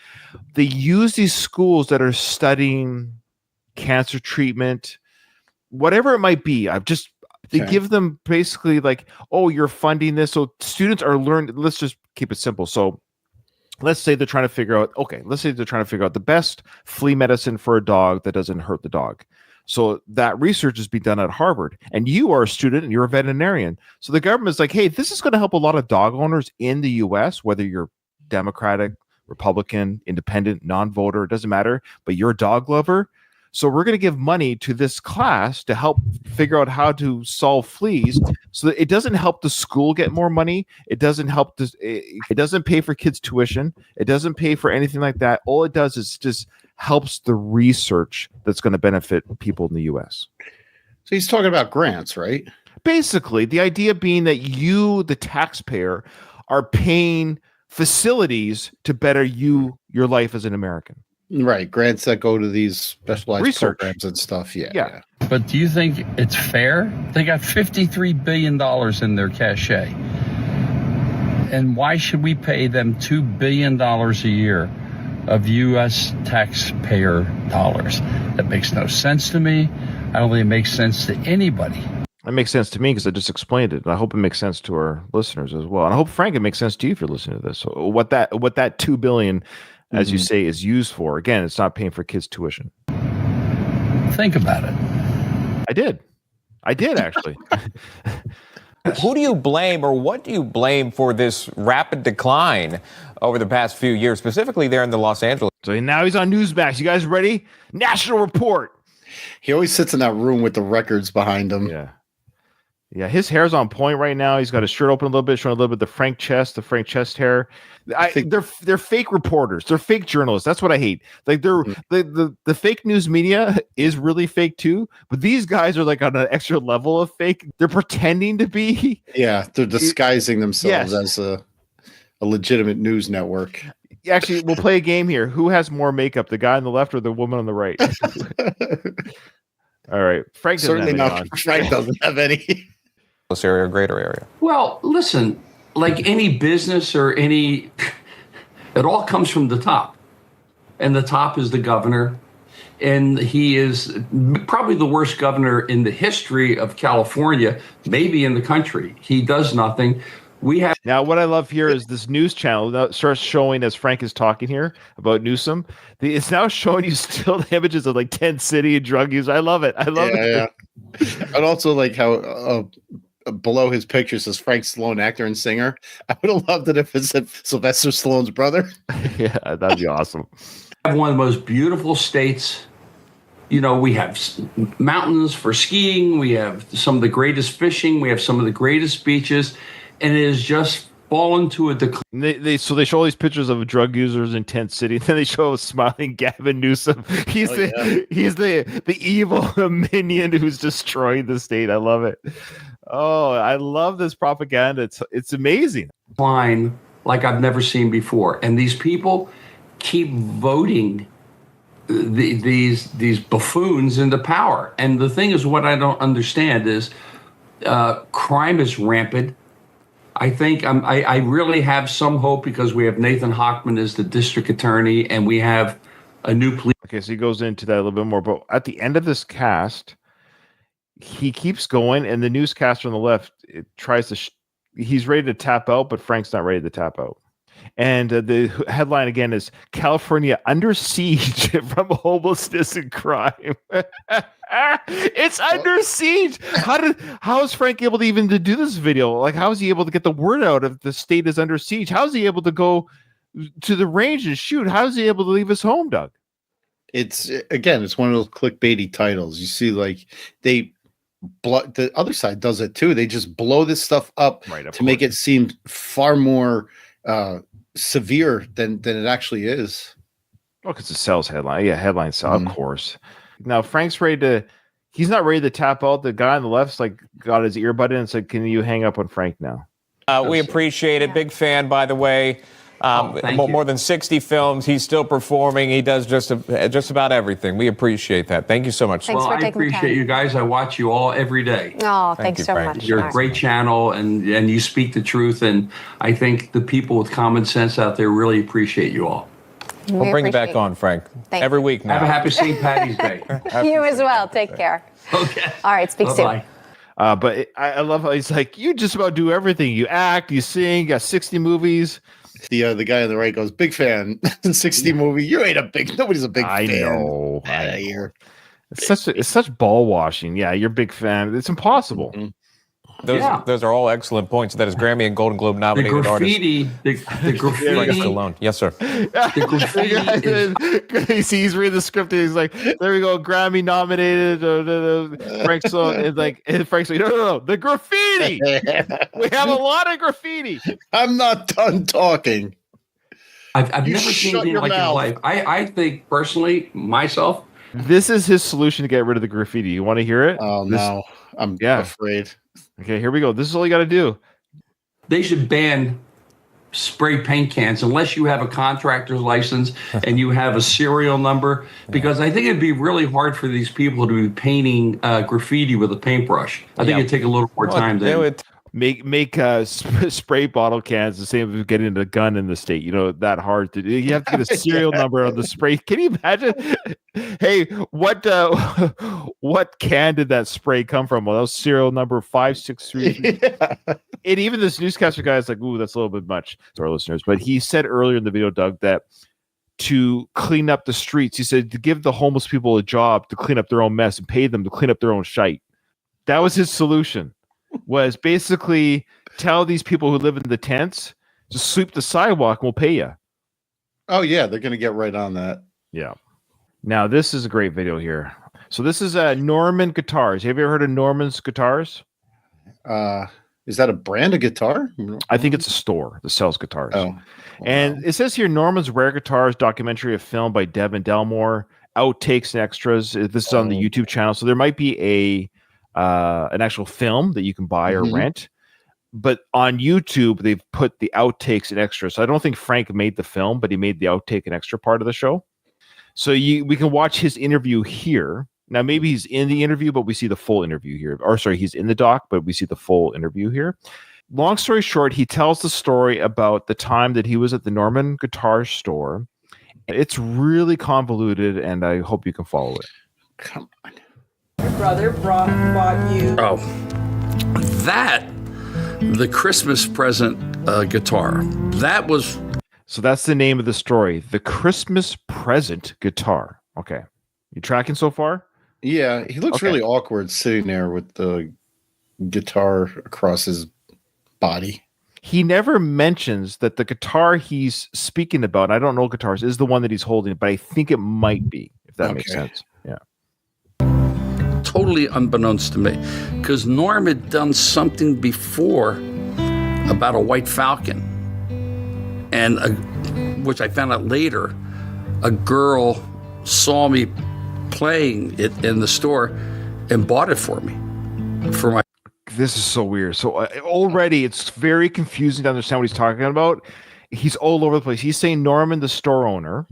They use these schools that are studying cancer treatment, whatever it might be. They give them basically like, oh, you're funding this. So students are learning. Let's just keep it simple. So let's say they're trying to figure out the best flea medicine for a dog that doesn't hurt the dog. So that research is being done at Harvard, and you are a student and you're a veterinarian. So the government's like, hey, this is going to help a lot of dog owners in the U.S., whether you're Democratic, Republican, independent, non-voter, it doesn't matter, but you're a dog lover. So we're going to give money to this class to help figure out how to solve fleas so that it doesn't help the school get more money. It doesn't help it doesn't pay for kids' tuition. It doesn't pay for anything like that. All it does is just helps the research that's going to benefit people in the U.S. So he's talking about grants, right? Basically, the idea being that you, the taxpayer, are paying facilities to better your life as an American. Right. Grants that go to these specialized research programs and stuff. Yeah. But do you think it's fair? They got $53 billion in their cachet. And why should we pay them $2 billion a year of U.S. taxpayer dollars? That makes no sense to me. I don't think it makes sense to anybody. It makes sense to me because I just explained it. And I hope it makes sense to our listeners as well. And I hope, Frank, it makes sense to you if you're listening to this. So what that $2 billion, as you say, is used for. Again, it's not paying for kids' tuition. Think about it. I did actually. Who do you blame, or what do you blame for this rapid decline over the past few years, specifically there in the Los Angeles? So now he's on Newsmax. You guys ready? National Report. He always sits in that room with the records behind him. Yeah, his hair's on point right now. He's got his shirt open a little bit, showing a little bit the Frank chest hair. They're fake reporters. They're fake journalists. That's what I hate. Like the fake news media is really fake too, but these guys are like on an extra level of fake. They're pretending to be. Yeah, they're disguising themselves as a legitimate news network. Actually, we'll play a game here. Who has more makeup, the guy on the left or the woman on the right? All right, Frank doesn't certainly have not. Frank doesn't have any. Area or greater area? Well, listen, like any business or it all comes from the top. And the top is the governor. And he is probably the worst governor in the history of California, maybe in the country. He does nothing. Now, what I love here is this news channel that starts showing as Frank is talking here about Newsom. It's now showing you still images of like Tent City and drug use. I love it. I love it. Yeah. And also like how below his picture says Frank Stallone, actor and singer. I would have loved it if it said Sylvester Stallone's brother. Yeah, that'd be awesome. We have one of the most beautiful states. You know, we have mountains for skiing. We have some of the greatest fishing. We have some of the greatest beaches. And it is just fall into a decline. They show all these pictures of drug users in Tent City, and then they show a smiling Gavin Newsom. He's the evil minion who's destroying the state. I love it. Oh, I love this propaganda. It's amazing. Like I've never seen before, and these people keep voting these buffoons into power. And the thing is, what I don't understand is crime is rampant. I think I really have some hope because we have Nathan Hochman as the district attorney, and we have a new police. Okay, so he goes into that a little bit more, but at the end of this cast, he keeps going, and the newscaster on the left tries to. He's ready to tap out, but Frank's not ready to tap out. And the headline again is California under siege from homelessness and crime. It's under siege. How is Frank able to even to do this video? Like, how is he able to get the word out if the state is under siege? How is he able to go to the range and shoot? How is he able to leave his home, Doug? It's one of those clickbaity titles. You see, like the other side does it too. They just blow this stuff up to make it seem far more severe than it actually is. Well, because it sells headline. Yeah, headlines sell, of course. Now Frank's he's not ready to tap out. The guy on the left's like got his earbud in and said, "Can you hang up on Frank now?" We appreciate it. Big fan, by the way. More than 60 films. He's still performing. He does just about everything. We appreciate that. Thank you so much. Well, I appreciate you guys. I watch you all every day. Oh, thanks so much. You're a great channel, and you speak the truth. And I think the people with common sense out there really appreciate you all. We'll bring you back on, Frank. Every week now. Have a happy St. Patty's Day. You as well. Take care. Okay. All right. Speak soon. But I love how he's like, you just about do everything. You act, you sing, got 60 movies. The guy on the right goes, big fan. 60 movie. You ain't nobody's a big fan. I know. Out of here. It's such ball washing. Yeah, you're a big fan. It's impossible. Mm-hmm. Those are all excellent points. That is Grammy and Golden Globe nominated artist. The graffiti. Stallone. Yes, sir. The graffiti is, he's reading the script and he's like, there we go, Grammy nominated. Frank's Frank's like, no, the graffiti. We have a lot of graffiti. I'm not done talking. I've never seen anything like it in life. I think personally, myself. This is his solution to get rid of the graffiti. You want to hear it? Oh, no. I'm afraid. Okay, here we go. This is all you got to do. They should ban spray paint cans unless you have a contractor's license and you have a serial number, because I think it'd be really hard for these people to be painting graffiti with a paintbrush. I think it'd take a little more time than make spray bottle cans the same as getting a gun in the state. You know, that hard to do. You have to get a serial number on the spray. Can you imagine? Hey, what can did that spray come from? Well, that was serial number 563. And even this newscaster guy is like, ooh, that's a little bit much to our listeners. But he said earlier in the video, Doug, that to clean up the streets, he said to give the homeless people a job to clean up their own mess and pay them to clean up their own shite. That was his solution. Was basically tell these people who live in the tents to sweep the sidewalk and we'll pay you. Oh, yeah. They're going to get right on that. Yeah. Now, this is a great video here. So this is Norman Guitars. Have you ever heard of Norman's Guitars? Is that a brand of guitar? I think it's a store that sells guitars. Oh. Wow. And it says here, Norman's Rare Guitars documentary, a film by Devin Delmore, outtakes and extras. This is on the YouTube channel. So there might be an actual film that you can buy or rent, but on YouTube they've put the outtakes and extras. So I don't think Frank made the film, but he made the outtake and extra part of the show. So we can watch his interview here. Now maybe he's in the interview, but we see the full interview here. Or sorry, he's in the doc, but we see the full interview here. Long story short, he tells the story about the time that he was at the Norman Guitar store. It's really convoluted, and I hope you can follow it. Come on. Your brother bought you. Oh, the Christmas present guitar. That was. So that's the name of the story. The Christmas present guitar. Okay. You tracking so far? Yeah. He looks really awkward sitting there with the guitar across his body. He never mentions that the guitar he's speaking about, I don't know guitars, is the one that he's holding, but I think it might be, if that makes sense. Yeah. Totally unbeknownst to me, because Norm had done something before about a white falcon, and which I found out later, a girl saw me playing it in the store and bought it for me for my. This is so weird. So already it's very confusing to understand what he's talking about. He's all over the place. He's saying Norman, the store owner,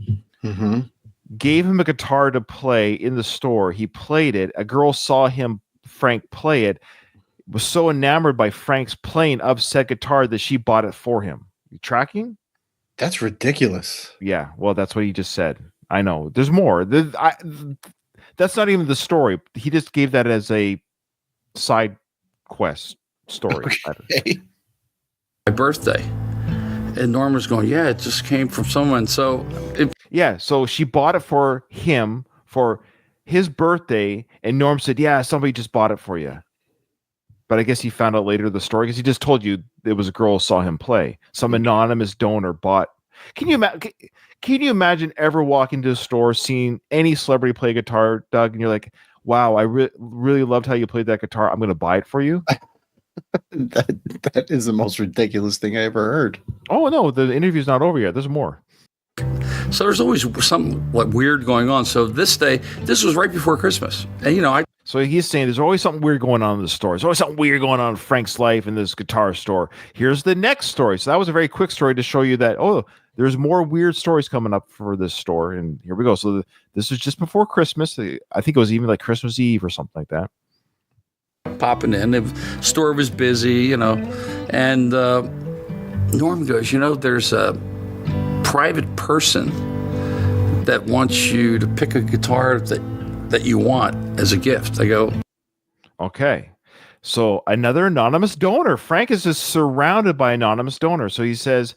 gave him a guitar to play in the store. He played it. A girl saw Frank play it, was so enamored by Frank's playing of said guitar that she bought it for him. You tracking? That's ridiculous. Yeah. Well, that's what he just said. I know. There's more. That's not even the story. He just gave that as a side quest story. Okay. My birthday. And Norman's going, yeah, it just came from someone. So so she bought it for him for his birthday, and Norm said, yeah, somebody just bought it for you. But I guess he found out later the story because he just told you it was a girl who saw him play. Some anonymous donor bought. Can you imagine ever walking to a store, seeing any celebrity play guitar, Doug, and you're like, wow, I really loved how you played that guitar. I'm going to buy it for you. That is the most ridiculous thing I ever heard. Oh no, the interview's not over yet. There's more. So there's always something like weird going on. So this was right before Christmas, and So he's saying there's always something weird going on in the store. There's always something weird going on in Frank's life in this guitar store. Here's the next story. So that was a very quick story to show you that there's more weird stories coming up for this store, and here we go. So this was just before Christmas. I think it was even like Christmas Eve or something like that. Popping in, the store was busy, and Norm goes, there's a private person that wants you to pick a guitar that you want as a gift. I go, okay. So another anonymous donor. Frank is just surrounded by anonymous donors. So he says,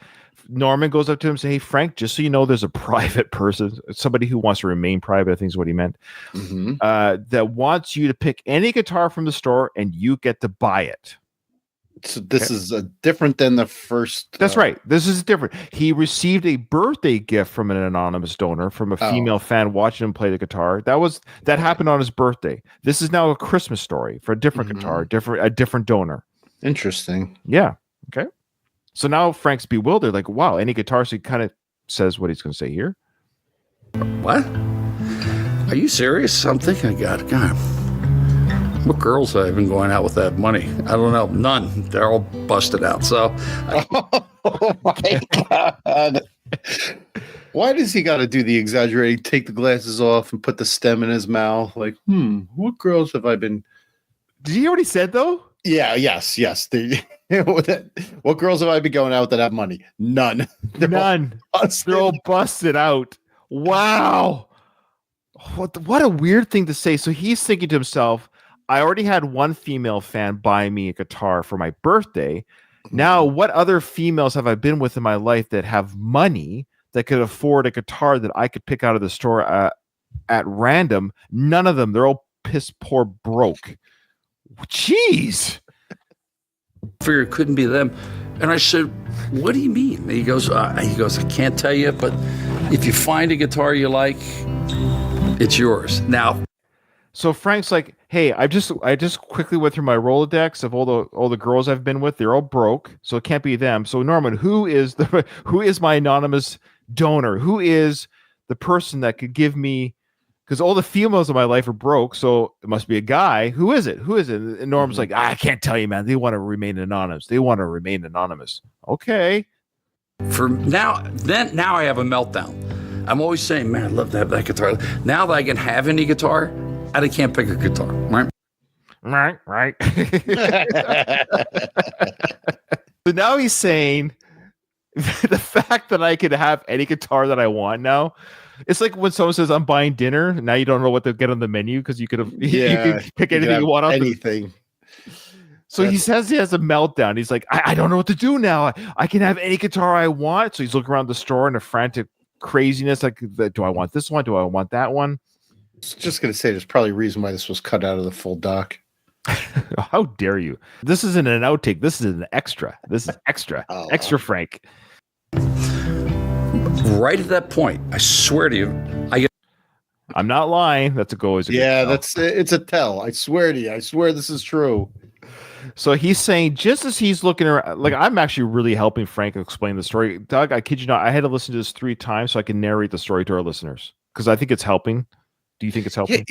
Norman goes up to him and says, hey, Frank, just so you know, there's a private person, somebody who wants to remain private, I think is what he meant, that wants you to pick any guitar from the store and you get to buy it. So this is different than the first. That's right. This is different. He received a birthday gift from an anonymous donor, from a female fan watching him play the guitar. That happened on his birthday. This is now a Christmas story for a different guitar, a different donor. Interesting. Yeah. Okay. So now Frank's bewildered, like, wow, any guitar. So he kind of says what he's going to say here. What? Are you serious? I'm thinking, God, what girls have I been going out with that money? I don't know. None. They're all busted out. So, oh my God. Why does he got to do the exaggerating, take the glasses off and put the stem in his mouth? Like, what girls have I been? Did you hear what he said, though? Yeah, yes. What girls have I been going out with that have money? None. None. They're all busted out. Wow. What a weird thing to say. So he's thinking to himself, I already had one female fan buy me a guitar for my birthday. Now, what other females have I been with in my life that have money that could afford a guitar that I could pick out of the store at random? None of them. They're all piss poor broke. Jeez. Figured it couldn't be them. And I said, what do you mean? And he goes, I can't tell you, but if you find a guitar you like, it's yours. Now, so Frank's like, hey, I just quickly went through my Rolodex of all the girls I've been with. They're all broke, so it can't be them. So Norman, who is my anonymous donor? Who is the person that could give me? Because all the females in my life are broke, so it must be a guy. Who is it? And Norm's like, I can't tell you, man. They want to remain anonymous. Okay. For now I have a meltdown. I'm always saying, man, I'd love to have that guitar. Now that I can have any guitar, I can't pick a guitar, right? Right. So now he's saying the fact that I could have any guitar that I want now. It's like when someone says, I'm buying dinner. Now you don't know what to get on the menu because you could pick anything you want. Anything. So he says he has a meltdown. He's like, I don't know what to do now. I can have any guitar I want. So he's looking around the store in a frantic craziness. Like, do I want this one? Do I want that one? I was just going to say, there's probably a reason why this was cut out of the full doc. How dare you? This isn't an outtake. This is an extra. This is extra. Extra Frank. Right at that point, I swear to you, I'm not lying. That's a go. Yeah, it's a tell. I swear to you. I swear this is true. So he's saying, just as he's looking around, like I'm actually really helping Frank explain the story. Doug, I kid you not, I had to listen to this 3 times so I can narrate the story to our listeners because I think it's helping. Do you think it's helping?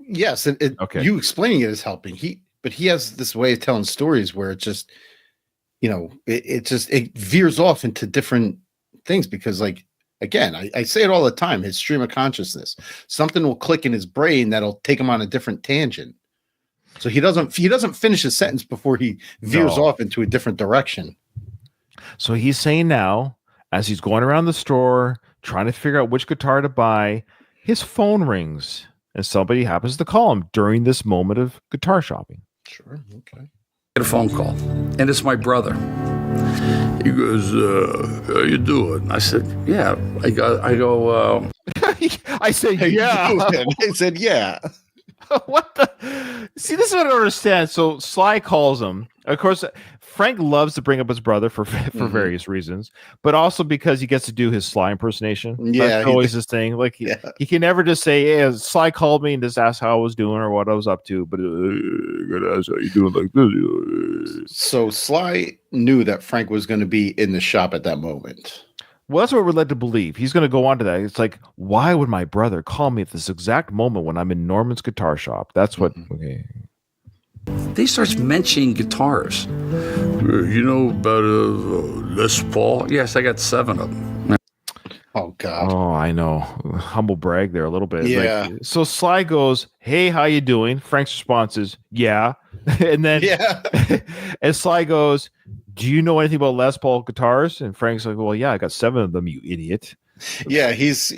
Yes, Okay. You explaining it is helping. But he has this way of telling stories where it just, it veers off into different things because, like, again, I say it all the time. His stream of consciousness, something will click in his brain that'll take him on a different tangent. So he doesn't finish a sentence before he veers off into a different direction. So he's saying now, as he's going around the store trying to figure out which guitar to buy, his phone rings and somebody happens to call him during this moment of guitar shopping. Sure. Okay. Get a phone call, and it's my brother. He goes, "How you doing?" I said, "Yeah." I go. I said, "Yeah." I said, "Yeah." What the? See, this is what I don't understand. So Sly calls him. Of course, Frank loves to bring up his brother for various reasons, but also because he gets to do his Sly impersonation. Yeah, that's always his thing. Like he can never just say, "Hey, Sly called me and just asked how I was doing or what I was up to," but gonna ask how you doing like this. So Sly knew that Frank was going to be in the shop at that moment. Well, that's what we're led to believe. He's going to go on to that. It's like, why would my brother call me at this exact moment when I'm in Norman's guitar shop? That's what. Okay. He starts mentioning guitars. You know about Les Paul? Yes, I got 7 of them. Oh God. Oh, I know. Humble brag there a little bit. Yeah. Like, so Sly goes, "Hey, how you doing?" Frank's response is, "Yeah," and then and Sly goes, "Do you know anything about Les Paul guitars?" And Frank's like, "Well, yeah, I got 7 of them, you idiot." Yeah, he's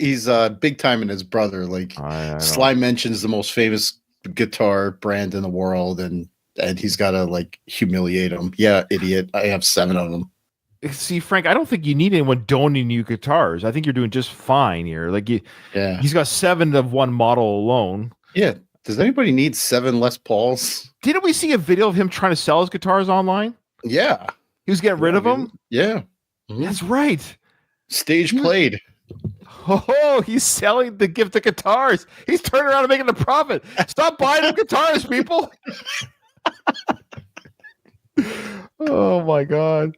big time in his brother. Like Sly mentions the most famous guitar brand in the world, and he's got to like humiliate him. Yeah, idiot. I have 7 of them. See, Frank, I don't think you need anyone donating you guitars. I think you're doing just fine here. Like, he's got 7 of one model alone. Yeah. Does anybody need 7 Les Pauls? Didn't we see a video of him trying to sell his guitars online? Yeah. He was getting rid of them? Yeah. Mm-hmm. That's right. Stage played. Oh, he's selling the gift of guitars. He's turning around and making a profit. Stop buying them guitars, people. Oh, my God.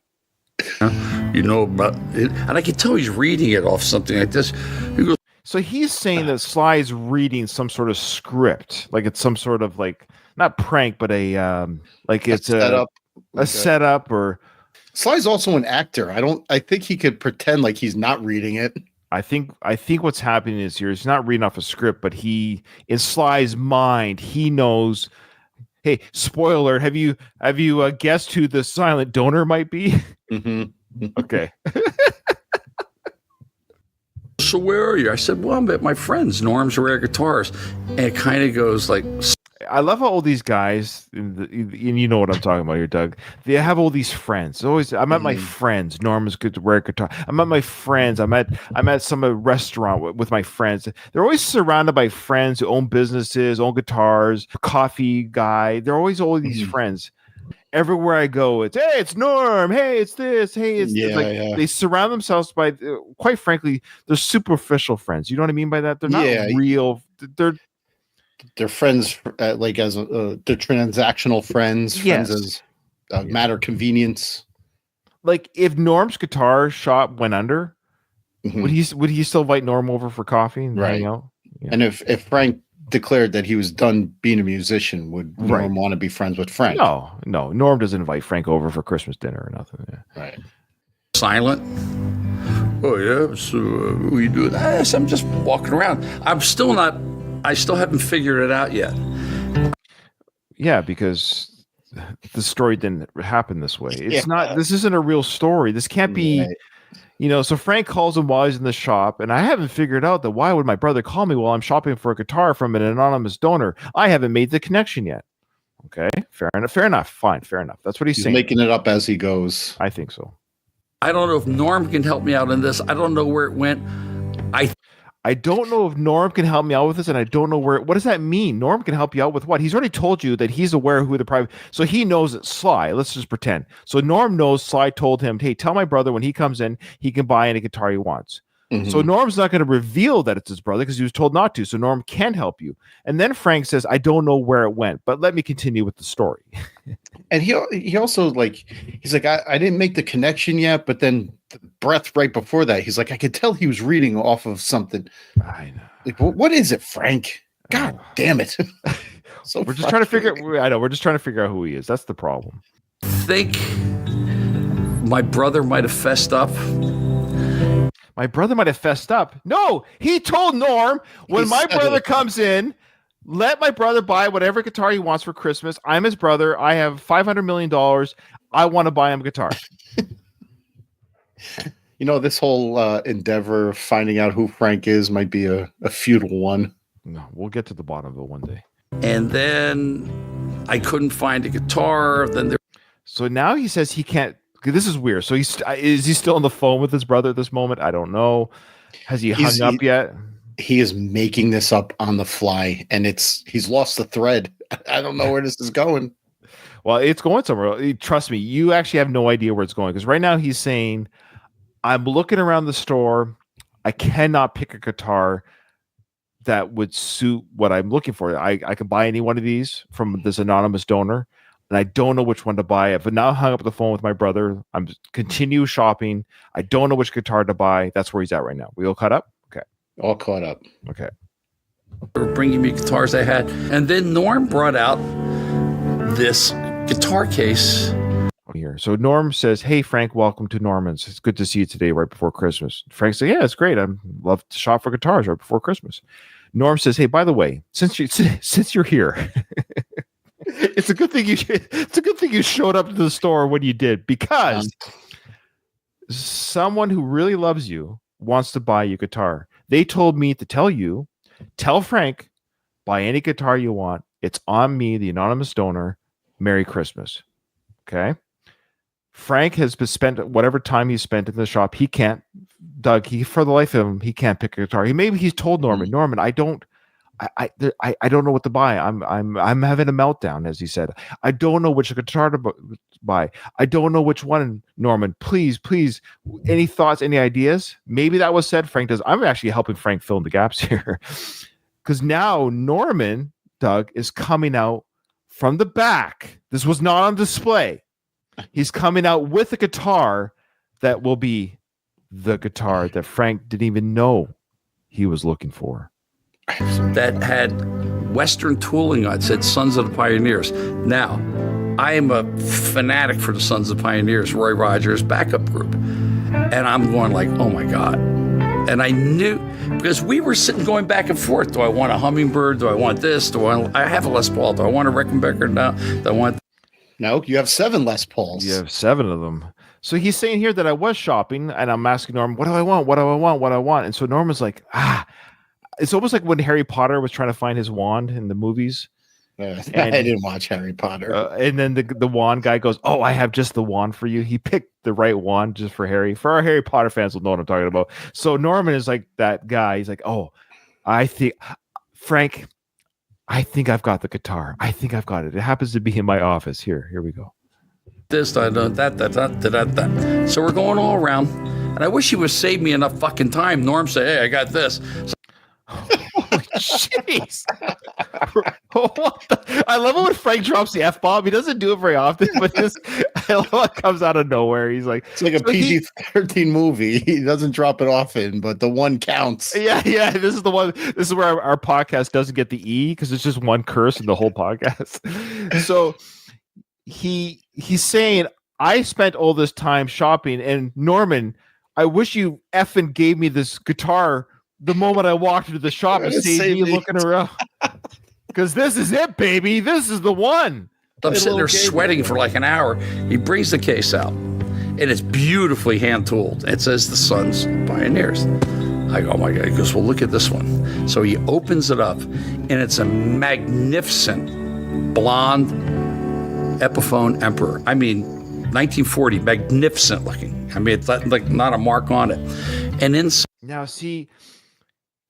You know about it, and I can tell he's reading it off something like this. He goes, so he's saying that Sly is reading some sort of script, like it's some sort of like not prank, but like it's a setup. Or Sly's also an actor. I think he could pretend like he's not reading it. I think what's happening is he's not reading off a script, but in Sly's mind, he knows. Hey, spoiler! Have you guessed who the silent donor might be? Mm-hmm. Okay. So where are you? I said, well, I'm at my friend's, Norm's Rare Guitars. And it kind of goes like... I love how all these guys, and you know what I'm talking about here, Doug. They have all these friends. I'm at my friends. Norm's Rare Guitar. I'm at my friends. I'm at some restaurant with my friends. They're always surrounded by friends who own businesses, own guitars, coffee guy. They're always all these friends. Everywhere I go, it's, hey, it's Norm. Hey, it's this. Hey, it's this. They surround themselves by, quite frankly, they're superficial friends. You know what I mean by that? They're not real. They're friends, like as they're transactional friends. Yes. Friends as matter convenience. Like if Norm's guitar shop went under, would he still invite Norm over for coffee and hang out? Yeah. And if Frank declared that he was done being a musician, would Norm want to be friends with Frank? No. Norm doesn't invite Frank over for Christmas dinner or nothing. Yeah. Right. Silent. Oh yeah. So what are you doing? I'm just walking around. I still haven't figured it out yet. Yeah, because the story didn't happen this way. It's not. This isn't a real story. This can't be. Right. So Frank calls him while he's in the shop, and I haven't figured out that why would my brother call me while I'm shopping for a guitar from an anonymous donor? I haven't made the connection yet. Okay, fair enough. Fine, fair enough. That's what he's saying. Making it up as he goes. I think so. I don't know if Norm can help me out in this. I don't know where it went. I don't know if Norm can help me out with this, and I don't know what does that mean? Norm can help you out with what? He's already told you that he's aware of who the private, so he knows it's Sly. Let's just pretend. So Norm knows Sly told him, hey, tell my brother when he comes in, he can buy any guitar he wants. So Norm's not going to reveal that it's his brother because he was told not to. So Norm can help you. And then Frank says, I don't know where it went, but let me continue with the story. And he also he's like, I didn't make the connection yet, but then the breath right before that, he's like, I could tell he was reading off of something. I know. Like, what is it, Frank? God damn it. So we're just trying to figure we're just trying to figure out who he is. That's the problem. Think my brother might have fessed up. My brother might have fessed up. No, he told Norm when my brother comes in, let my brother buy whatever guitar he wants for Christmas. I'm his brother. I have $500 million. I want to buy him a guitar. This whole endeavor of finding out who Frank is might be a futile one. No, we'll get to the bottom of it one day. And then I couldn't find a guitar. So now he says he can't. This is weird. So is he still on the phone with his brother at this moment? I don't know. Has he hung up yet? He is making this up on the fly, and he's lost the thread. I don't know where this is going. Well, it's going somewhere. Trust me, you actually have no idea where it's going, because right now he's saying, I'm looking around the store. I cannot pick a guitar that would suit what I'm looking for. I can buy any one of these from this anonymous donor, and I don't know which one to buy. I've now hung up the phone with my brother. I'm continue shopping. I don't know which guitar to buy. That's where he's at right now. We all caught up? Okay. All caught up. Okay. They were bringing me guitars I had. And then Norm brought out this guitar case. Here. So Norm says, hey, Frank, welcome to Norman's. It's good to see you today right before Christmas. Frank says, yeah, it's great. I love to shop for guitars right before Christmas. Norm says, hey, by the way, since you're here, it's a good thing you showed up to the store when you did, because someone who really loves you wants to buy you a guitar. They told me to tell Frank, buy any guitar you want. It's on me, the anonymous donor. Merry Christmas. Okay. Frank has spent whatever time he's spent in the shop. He can't, Doug, for the life of him, he can't pick a guitar. He's told Norman, I don't know what to buy. I'm having a meltdown, as he said. I don't know which guitar to buy. I don't know which one. Norman, please, any thoughts, any ideas? Maybe that was said. Frank does. I'm actually helping Frank fill in the gaps here, because now Norman, Doug, is coming out from the back. This was not on display. He's coming out with a guitar that will be the guitar that Frank didn't even know he was looking for. That had Western tooling on it, said Sons of the Pioneers. Now, I am a fanatic for the Sons of the Pioneers, Roy Rogers' backup group. And I'm going like, oh my God. And I knew, because we were sitting going back and forth. Do I want a Hummingbird? Do I want this? I have a Les Paul. Do I want a Rickenbacker now? Do I want... No, you have 7 Les Pauls. You have 7 of them. So he's saying here that I was shopping, and I'm asking Norm, what do I want? What do I want? What do I want? And so Norman's like, it's almost like when Harry Potter was trying to find his wand in the movies. I didn't watch Harry Potter. And then the wand guy goes, oh, I have just the wand for you. He picked the right wand just for Harry. For our Harry Potter fans will know what I'm talking about. So Norman is like that guy. He's like, oh, Frank, I think I've got the guitar. I think I've got it. It happens to be in my office. Here we go. This, that. So we're going all around. And I wish he would save me enough fucking time. Norm said, hey, I got this. So Jeez. I love it when Frank drops the F-bomb. He doesn't do it very often, but I love how it comes out of nowhere. He's like, it's like a PG-13 movie. He doesn't drop it often, but the one counts. Yeah. This is the one. This is where our podcast doesn't get the E, because it's just one curse in the whole podcast. So he's saying, I spent all this time shopping, and Norman, I wish you effing gave me this guitar the moment I walked into the shop and saved me looking around. Because this is it, baby. This is the one. I'm sitting there sweating for like an hour. He brings the case out, and it's beautifully hand-tooled. It says the Sons of Pioneers. I go, oh my God. He goes, well, look at this one. So he opens it up, and it's a magnificent blonde Epiphone Emperor. I mean, 1940, magnificent looking. I mean, it's like not a mark on it. And inside. Now, see,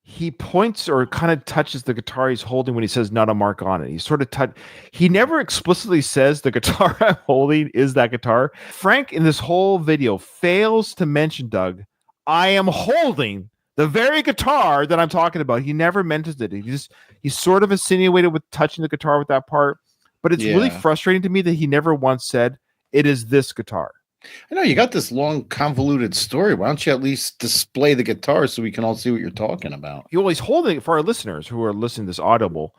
he points or kind of touches the guitar he's holding when he says not a mark on it. He sort of he never explicitly says the guitar I'm holding is that guitar. Frank in this whole video fails to mention, Doug, I am holding The very guitar that I'm talking about, he never mentions it. He sort of insinuated with touching the guitar with that part, but it's really frustrating to me that he never once said it is this guitar. I know you got this long, convoluted story. Why don't you at least display the guitar so we can all see what you're talking about? He's holding it for our listeners who are listening to this audible.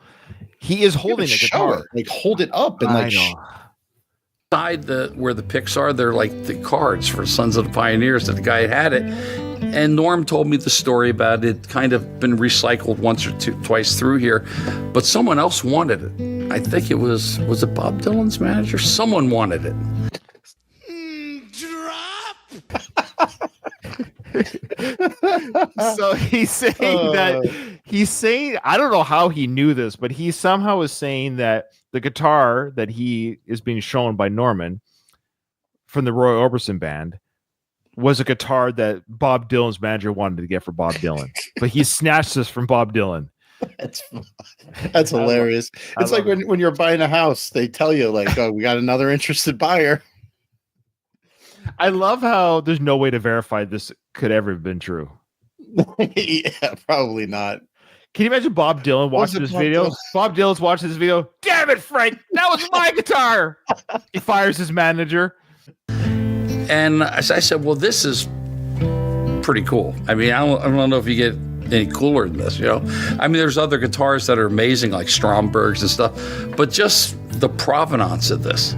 He is holding the guitar. Like hold it up and like. Side where the picks are, they're like the cards for Sons of the Pioneers that the guy had it. And Norm told me the story about it. Kind of been recycled once or twice through here, but someone else wanted it. I think it was it Bob Dylan's manager? Someone wanted it. So he's saying I don't know how he knew this, but he somehow is saying that the guitar that he is being shown by Norman from the Roy Orbison band was a guitar that Bob Dylan's manager wanted to get for Bob Dylan, but he snatched this from Bob Dylan. That's hilarious. It's like when you're buying a house, they tell you like, "Oh, we got another interested buyer." I love how there's no way to verify this could ever have been true. Yeah, probably not. Can you imagine Bob Dylan watching this video? Bob Dylan's watching this video. Damn it, Frank! That was my guitar. He fires his manager. And as I said, well, this is pretty cool. I mean, I don't know if you get any cooler than this, you know? I mean, there's other guitars that are amazing, like Strombergs and stuff, but just the provenance of this.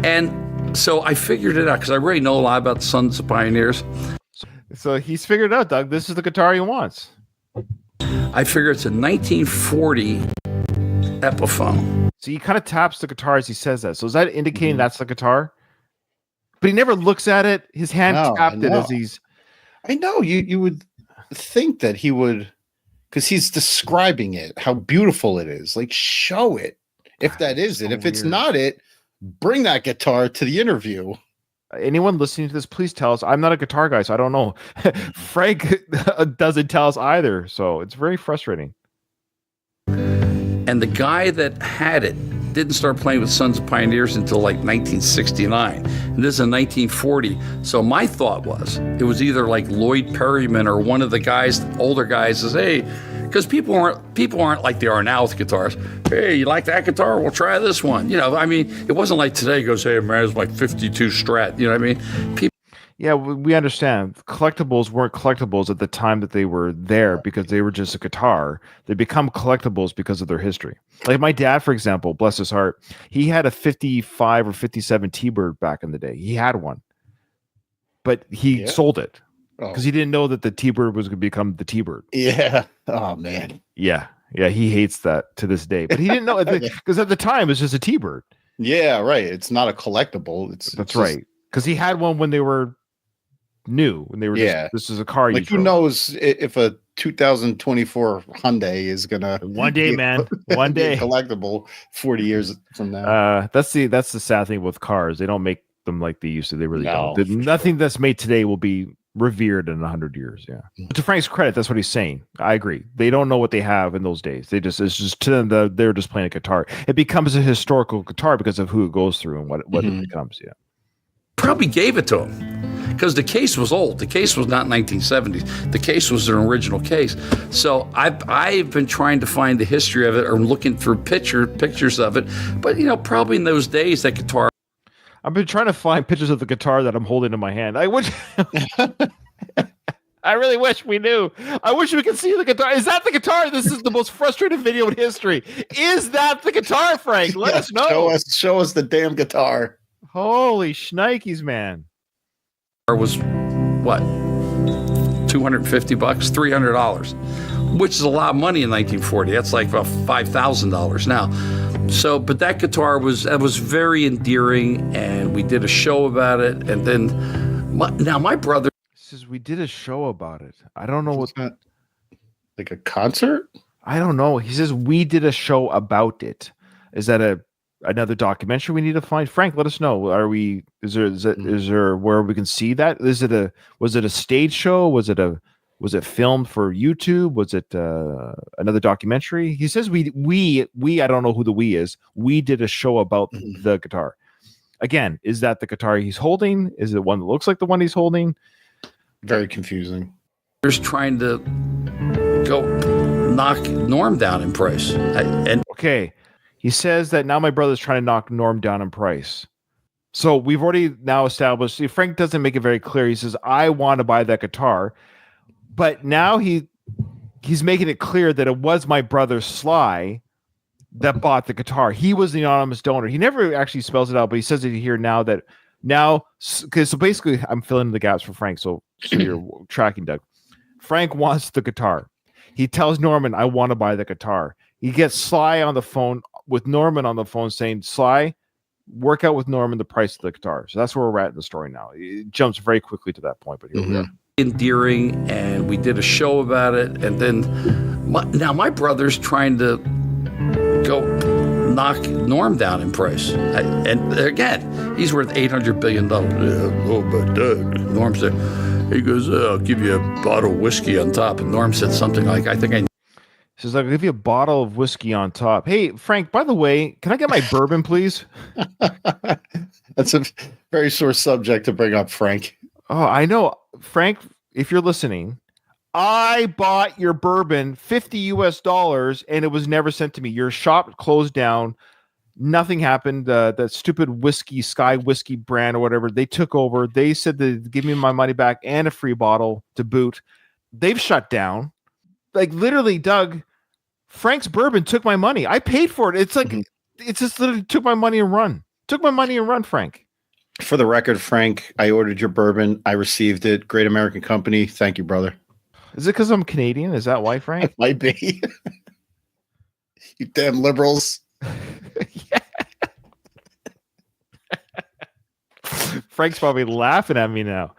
And so I figured it out because I already know a lot about the Sons of Pioneers. So he's figured out, Doug, this is the guitar he wants. I figure it's a 1940 Epiphone. So he kind of taps the guitar as he says that. So is that indicating that's the guitar? But he never looks at it. His hand tapped it as he's... I know. You would think that he would... Because he's describing it, how beautiful it is. Like, show it. If that is it. If it's not it, bring that guitar to the interview. Anyone listening to this, please tell us. I'm not a guitar guy, so I don't know. Frank doesn't tell us either, so it's very frustrating. And the guy that had it didn't start playing with Sons of Pioneers until like 1969. And this is in 1940. So my thought was, it was either like Lloyd Perryman or one of the guys, older guys, says, hey, because people aren't like they are now with guitars. Hey, you like that guitar? We'll try this one. You know, I mean, it wasn't like today goes, hey, man, it's like 52 Strat. You know what I mean? People. Yeah, we understand. Collectibles weren't collectibles at the time that they were there because they were just a guitar. They become collectibles because of their history. Like my dad, for example, bless his heart, he had a 55 or 57 T-Bird back in the day. He had one, but he sold it because he didn't know that the T-Bird was going to become the T-Bird. Yeah. Oh, man. Yeah. Yeah, he hates that to this day. But he didn't know because at the time, it's just a T-Bird. Yeah, right. It's not a collectible. That's right. Because he had one when they were new, when they were this is a car. Like who knows if a 2024 Hyundai is gonna one day, man, one day collectible 40 years from now. That's the sad thing with cars. They don't make them like they used to. They really don't. Nothing that's made today will be revered in 100 years. Yeah. But to Frank's credit, that's what he's saying. I agree. They don't know what they have in those days. It's just to them they're just playing a guitar. It becomes a historical guitar because of who it goes through and what it becomes. Yeah. Probably gave it to him because the case was old. The case was not 1970s. The case was an original case. So I've been trying to find the history of it or looking through pictures of it. But, you know, probably in those days, that guitar. I've been trying to find pictures of the guitar that I'm holding in my hand. I really wish we knew. I wish we could see the guitar. Is that the guitar? This is the most frustrating video in history. Is that the guitar, Frank? Let us know. Show us the damn guitar. Holy shnikes, man. It was what? $250, $300, which is a lot of money in 1940. That's like about $5,000 now. So, but that guitar was very endearing, and we did a show about it. And then my brother says we did a show about it. I don't know what's that. Like a concert? I don't know. He says we did a show about it. Is that another documentary we need to find? Frank, let us know. Is there where we can see that? Was it a stage show? Was it filmed for YouTube? Was it another documentary? He says we I don't know who the we is. We did a show about the guitar. Again, is that the guitar he's holding? Is it one that looks like the one he's holding? Very confusing. Just trying to go knock Norm down in price. Okay. He says that now my brother's trying to knock Norm down in price. So we've already now established, see, Frank doesn't make it very clear. He says, I want to buy that guitar. But now he's making it clear that it was my brother Sly that bought the guitar. He was the anonymous donor. He never actually spells it out, but he says it here now because so basically I'm filling in the gaps for Frank. So you're tracking, Doug. Frank wants the guitar. He tells Norman, I want to buy the guitar. He gets Sly on the phone with Norman on the phone saying, Sly, work out with Norman the price of the guitar. So that's where we're at in the story now. It jumps very quickly to that point, but here we are. Endearing, and we did a show about it. And then now my brother's trying to go knock Norm down in price. And again, he's worth $800 billion. Oh, but Norm said, he goes, I'll give you a bottle of whiskey on top. And Norm said something like, He says, I'll give you a bottle of whiskey on top. Hey, Frank, by the way, can I get my bourbon, please? That's a very sore subject to bring up, Frank. Oh, I know. Frank, if you're listening, I bought your bourbon $50 and it was never sent to me. Your shop closed down. Nothing happened. That stupid whiskey, Sky Whiskey brand or whatever, they took over. They said they'd give me my money back and a free bottle to boot. They've shut down. Like literally, Doug, Frank's bourbon took my money. I paid for it. It's like, It's just literally took my money and run. Took my money and run, Frank. For the record, Frank, I ordered your bourbon. I received it. Great American company. Thank you, brother. Is it because I'm Canadian? Is that why, Frank? It might be. You damn liberals. Frank's probably laughing at me now.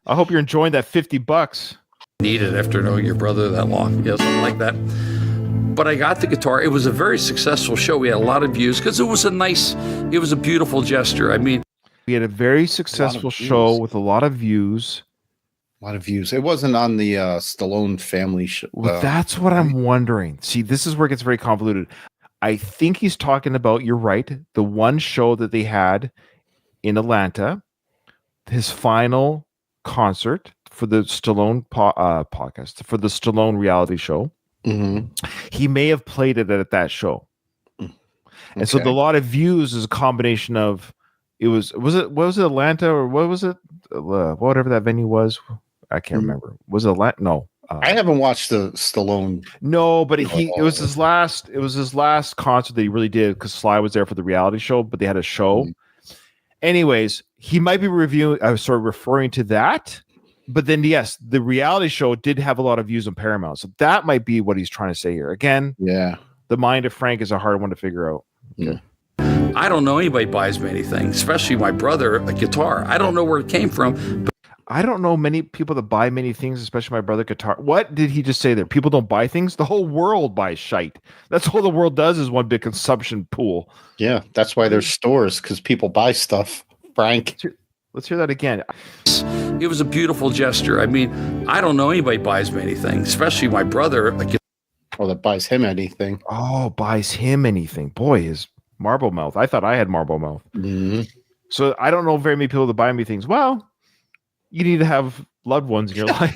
I hope you're enjoying that $50. Need it after knowing your brother that long. Yeah, something like that. But I got the guitar. It was a very successful show. We had a lot of views because it was a beautiful gesture. I mean, we had a very successful show with a lot of views. A lot of views. It wasn't on the Stallone family show. Well, that's what I'm wondering. See, this is where it gets very convoluted. I think he's talking about, you're right, the one show that they had in Atlanta, his final concert for the Stallone podcast, for the Stallone reality show. Mm-hmm. He may have played it at that show. And so the lot of views is a combination of, was it Atlanta or what was it? Whatever that venue was. I can't remember. Was it Atlanta? No. I haven't watched the Stallone. No, but it was his last concert that he really did because Sly was there for the reality show, but they had a show. Anyways, he might be referring to that. But then, yes, the reality show did have a lot of views on Paramount. So that might be what he's trying to say here. Again, the mind of Frank is a hard one to figure out. Okay. I don't know anybody buys me anything, especially my brother, a guitar. I don't know where it came from. But I don't know many people that buy many things, especially my brother guitar. What did he just say there? People don't buy things? The whole world buys shite. That's all the world does is one big consumption pool. Yeah, that's why there's stores, because people buy stuff, Frank. Let's hear that again. It was a beautiful gesture. I mean, I don't know anybody buys me anything, especially my brother. That buys him anything. Oh, buys him anything. Boy, his marble mouth. I thought I had marble mouth. Mm-hmm. So I don't know very many people that buy me things. Well, you need to have loved ones in your life.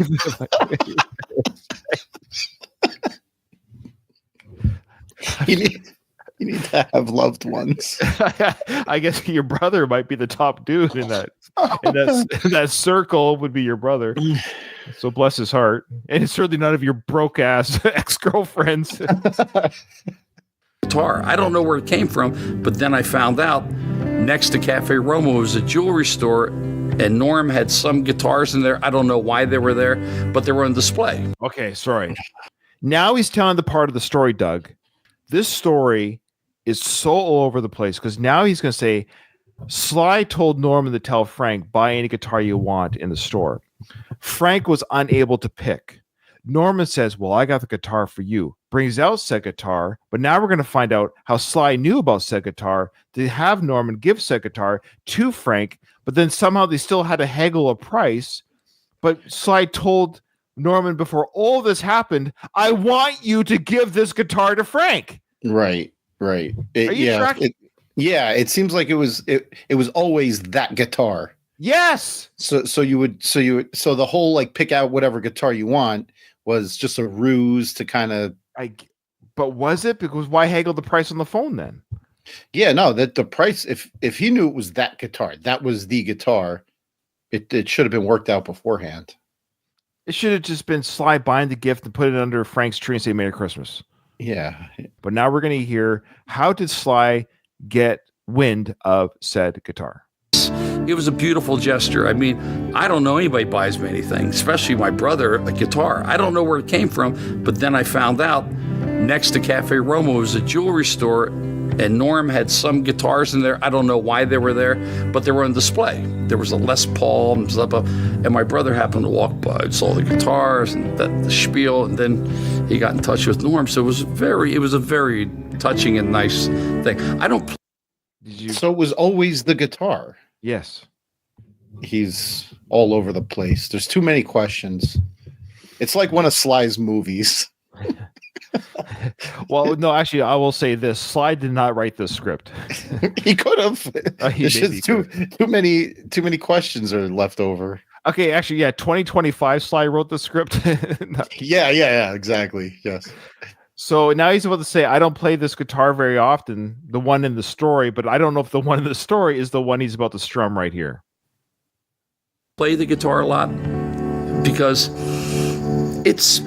You need to have loved ones. I guess your brother might be the top dude in that. That circle would be your brother. So bless his heart. And it's certainly none of your broke ass ex-girlfriends. Guitar. I don't know where it came from, but then I found out next to Cafe Roma was a jewelry store, and Norm had some guitars in there. I don't know why they were there, but they were on display. Okay, sorry. Now he's telling the part of the story, Doug. This story is so all over the place because now he's going to say, Sly told Norman to tell Frank, buy any guitar you want in the store. Frank was unable to pick. Norman says, well, I got the guitar for you. Brings out said guitar, but now we're going to find out how Sly knew about said guitar to have Norman give said guitar to Frank, but then somehow they still had to haggle a price. But Sly told Norman before all this happened, I want you to give this guitar to Frank. Right. Are you tracking? It seems like it was always that guitar. Yes. So the whole like pick out whatever guitar you want was just a ruse to kind of. But was it? Because why haggle the price on the phone then? Yeah, no, that the price, if he knew it was that guitar, that was the guitar, it should have been worked out beforehand. It should have just been Sly buying the gift and put it under Frank's tree and say Merry Christmas. Yeah. But now we're going to hear, how did Sly get wind of said guitar? It was a beautiful gesture. I mean, I don't know anybody buys me anything, especially my brother, a guitar. I don't know where it came from, but then I found out next to Cafe Roma was a jewelry store, and Norm had some guitars in there. I don't know why they were there, but they were on display. There was a Les Paul and stuff, and my brother happened to walk by and saw the guitars and the spiel, and then he got in touch with Norm. So it was a very touching and nice thing. So it was always the guitar. Yes. He's all over the place. There's too many questions. It's like one of Sly's movies. Well, no, actually, I will say this: Sly did not write this script. He could have. Too many questions are left over. Okay, actually, yeah, 2025 Sly wrote the script. No. Yeah, exactly. Yes. So now he's about to say, I don't play this guitar very often, the one in the story, but I don't know if the one in the story is the one he's about to strum right here. Play the guitar a lot because it's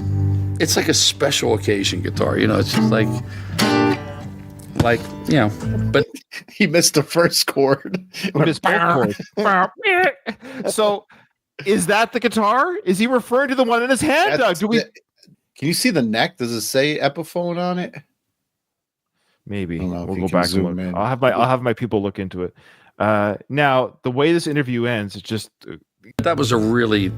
like a special occasion guitar, it's just like but he missed the first chord. So is that the guitar? Is he referring to the one in his hand, Doug? Can you see the neck? Does it say Epiphone on it? Maybe we'll go back to it. I'll have my people look into it. Now, the way this interview ends, it's just that was a really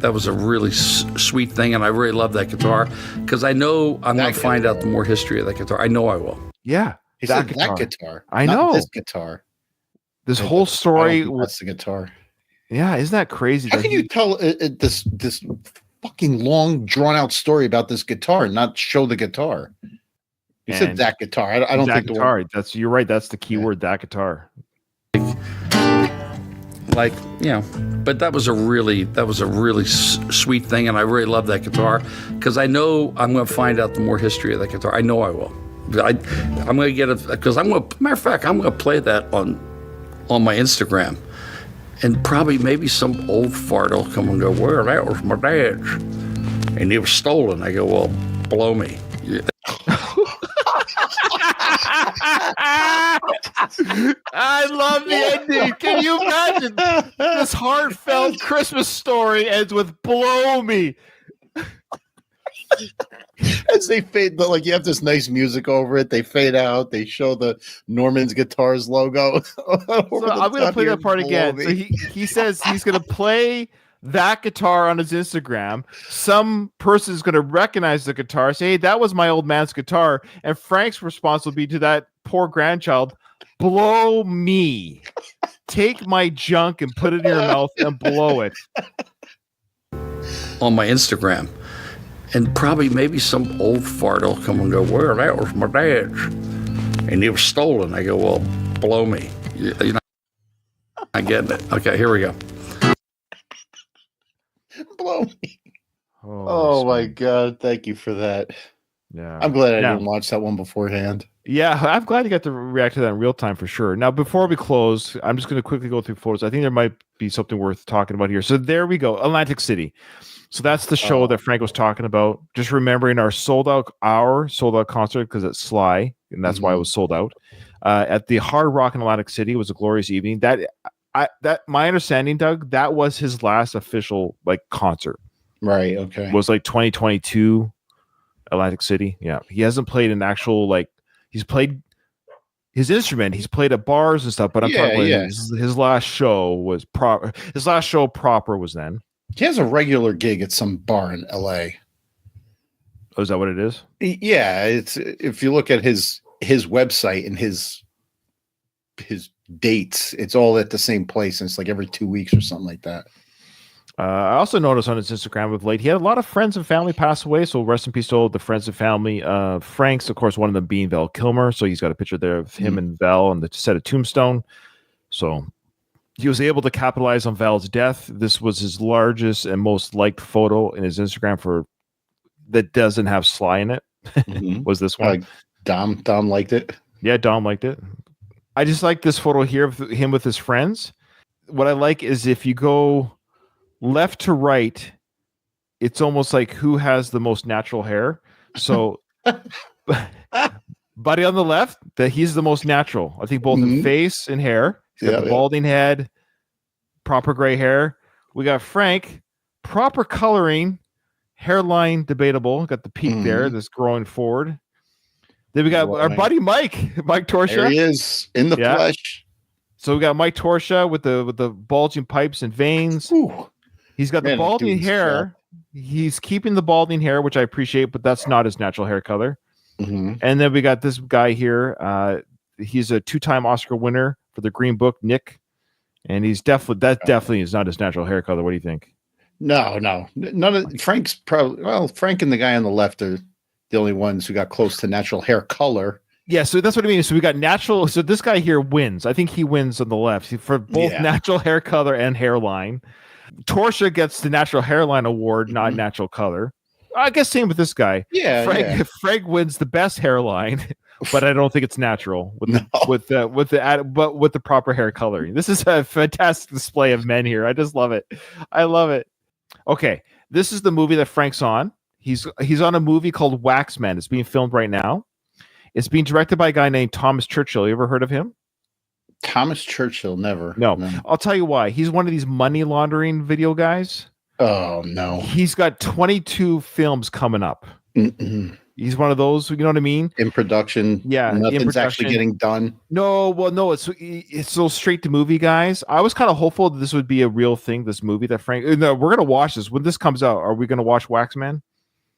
sweet thing, and I really love that guitar because I know I'm going to find out the more history of that guitar. I know I will. Yeah, he said that guitar. I know this guitar. This whole story. That's the guitar. Yeah, isn't that crazy? How can you tell this fucking long, drawn out story about this guitar and not show the guitar? You said that guitar. I don't think guitar. You're right. That's the key word. That guitar. But that was a really sweet thing, and I really love that guitar because I know I'm going to find out the more history of that guitar. I know I will. I'm going to get it because matter of fact, I'm going to play that on my Instagram, and probably maybe some old fart will come and go, well, that was my dad's, and it was stolen. I go, well, blow me. Yeah. I love the ending. Can you imagine this heartfelt Christmas story ends with "blow me"? As they fade, you have this nice music over it. They fade out. They show the Norman's Guitars logo. So I'm going to play that part again. So he says he's going to play that guitar on his Instagram. Some person is going to recognize the guitar, say, hey, that was my old man's guitar. And Frank's response will be to that poor grandchild, blow me. Take my junk and put it in your mouth and blow it. On my Instagram. And probably maybe some old fart will come and go, well, that was my dad's, and it was stolen. I go, well, blow me. I get it. Okay, here we go. Blow me. Oh my God. Thank you for that. Yeah. I'm glad I didn't watch that one beforehand. Yeah, I'm glad you got to react to that in real time for sure. Now, before we close, I'm just going to quickly go through photos. I think there might be something worth talking about here. So there we go. Atlantic City. So that's the show that Frank was talking about. Just remembering our sold out concert because it's Sly, and that's why it was sold out. At the Hard Rock in Atlantic City, it was a glorious evening. That my understanding, Doug, that was his last official concert. Right. Okay. Was 2022 Atlantic City. Yeah, he hasn't played an actual he's played his instrument. He's played at bars and stuff. But I'm talking about his last show was proper. His last show proper was then. He has a regular gig at some bar in LA. Oh, is that what it is? Yeah, it's if you look at his website and his dates, it's all at the same place, and it's every 2 weeks or something like that. I also noticed on his Instagram of late, he had a lot of friends and family pass away. So rest in peace to all the friends and family. Frank's, of course, one of them being Val Kilmer. So he's got a picture there of him and Val on the set of Tombstone. So He was able to capitalize on Val's death. This was his largest and most liked photo in his Instagram for that doesn't have Sly in it. Was this one? Dom liked it. Yeah, Dom liked it. I just like this photo here of him with his friends. What I like is if you go left to right, it's almost like who has the most natural hair. So Buddy on the left, that he's the most natural. I think both in face and hair. He's got the balding head, proper gray hair. We got Frank, proper coloring, hairline debatable. Got the peak there that's growing forward. Then we got our buddy Mike Torsha. There he is in the flesh. So we got Mike Torsha with the bulging pipes and veins. Ooh. He's got the balding hair. He's keeping the balding hair, which I appreciate, but that's not his natural hair color. And then we got this guy here. He's a 2-time Oscar winner for The Green Book, Nick, and he's definitely is not his natural hair color. What do you think? No, none of Frank's probably. Frank and the guy on the left are the only ones who got close to natural hair color. Yeah, so that's what I mean. So we got natural. So this guy here wins. I think he wins on the left for both natural hair color and hairline. Torsha gets the natural hairline award, not natural color. I guess same with this guy. Yeah, Frank wins the best hairline, but I don't think it's natural with the proper hair coloring. This is a fantastic display of men here. I just love it. I love it. Okay, this is the movie that Frank's on. He's on a movie called Waxman. It's being filmed right now. It's being directed by a guy named Thomas Churchill. You ever heard of him? Thomas Churchill, never. No. I'll tell you why. He's one of these money laundering video guys. Oh, no. He's got 22 films coming up. He's one of those, you know what I mean? In production. Yeah. Nothing's actually getting done. No, it's those straight to movie guys. I was kind of hopeful that this would be a real thing, this movie that Frank... No, we're going to watch this. When this comes out, are we going to watch Waxman?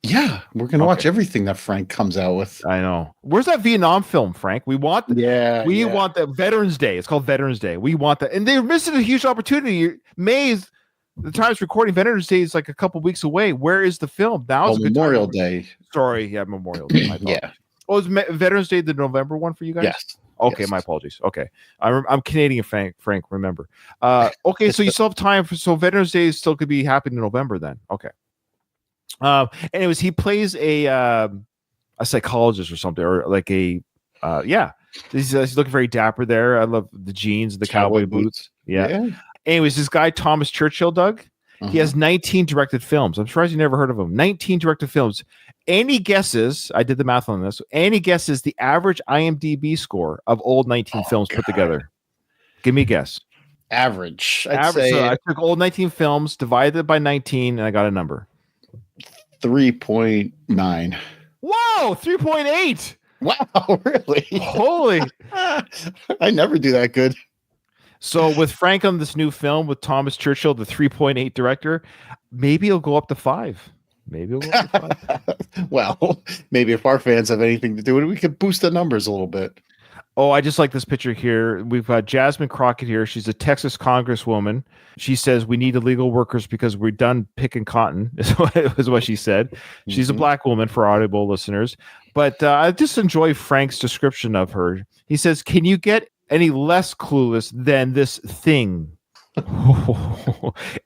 Yeah, we're going to watch everything that Frank comes out with. I know. Where's that Vietnam film, Frank? We want that Veterans Day. It's called Veterans Day. We want that. And they're missing a huge opportunity. The time's recording, Veterans Day is like a couple weeks away. Where is the film? Now is Memorial Day. Sorry, Memorial Day. Yeah. Oh, is Veterans Day the November one for you guys? Yes. Okay, yes. My apologies. Okay, I'm Canadian, Frank. Remember. Okay, so you still have time so Veterans Day still could be happening in November then. Okay. Anyways, he plays a psychologist or something, or like a he's looking very dapper there. I love the jeans, the cowboy boots. Yeah. Anyways, this guy Thomas Churchill, Doug, he has 19 directed films. I'm surprised you never heard of him. 19 directed films. Any guesses? I did the math on this. Any guesses the average IMDb score of old 19 films put together? Give me a guess. Average. So I took old 19 films, divided it by 19, and I got a number. 3.9. Whoa, 3.8. Wow, really? Holy. I never do that good. So with Frank on this new film with Thomas Churchill, the 3.8 director, maybe it'll go up to 5. Well, maybe if our fans have anything to do with it, we could boost the numbers a little bit. Oh, I just like this picture here. We've got Jasmine Crockett here. She's a Texas congresswoman. She says we need illegal workers because we're done picking cotton, is what she said. She's a black woman for Audible listeners. But I just enjoy Frank's description of her. He says, can you get any less clueless than this thing?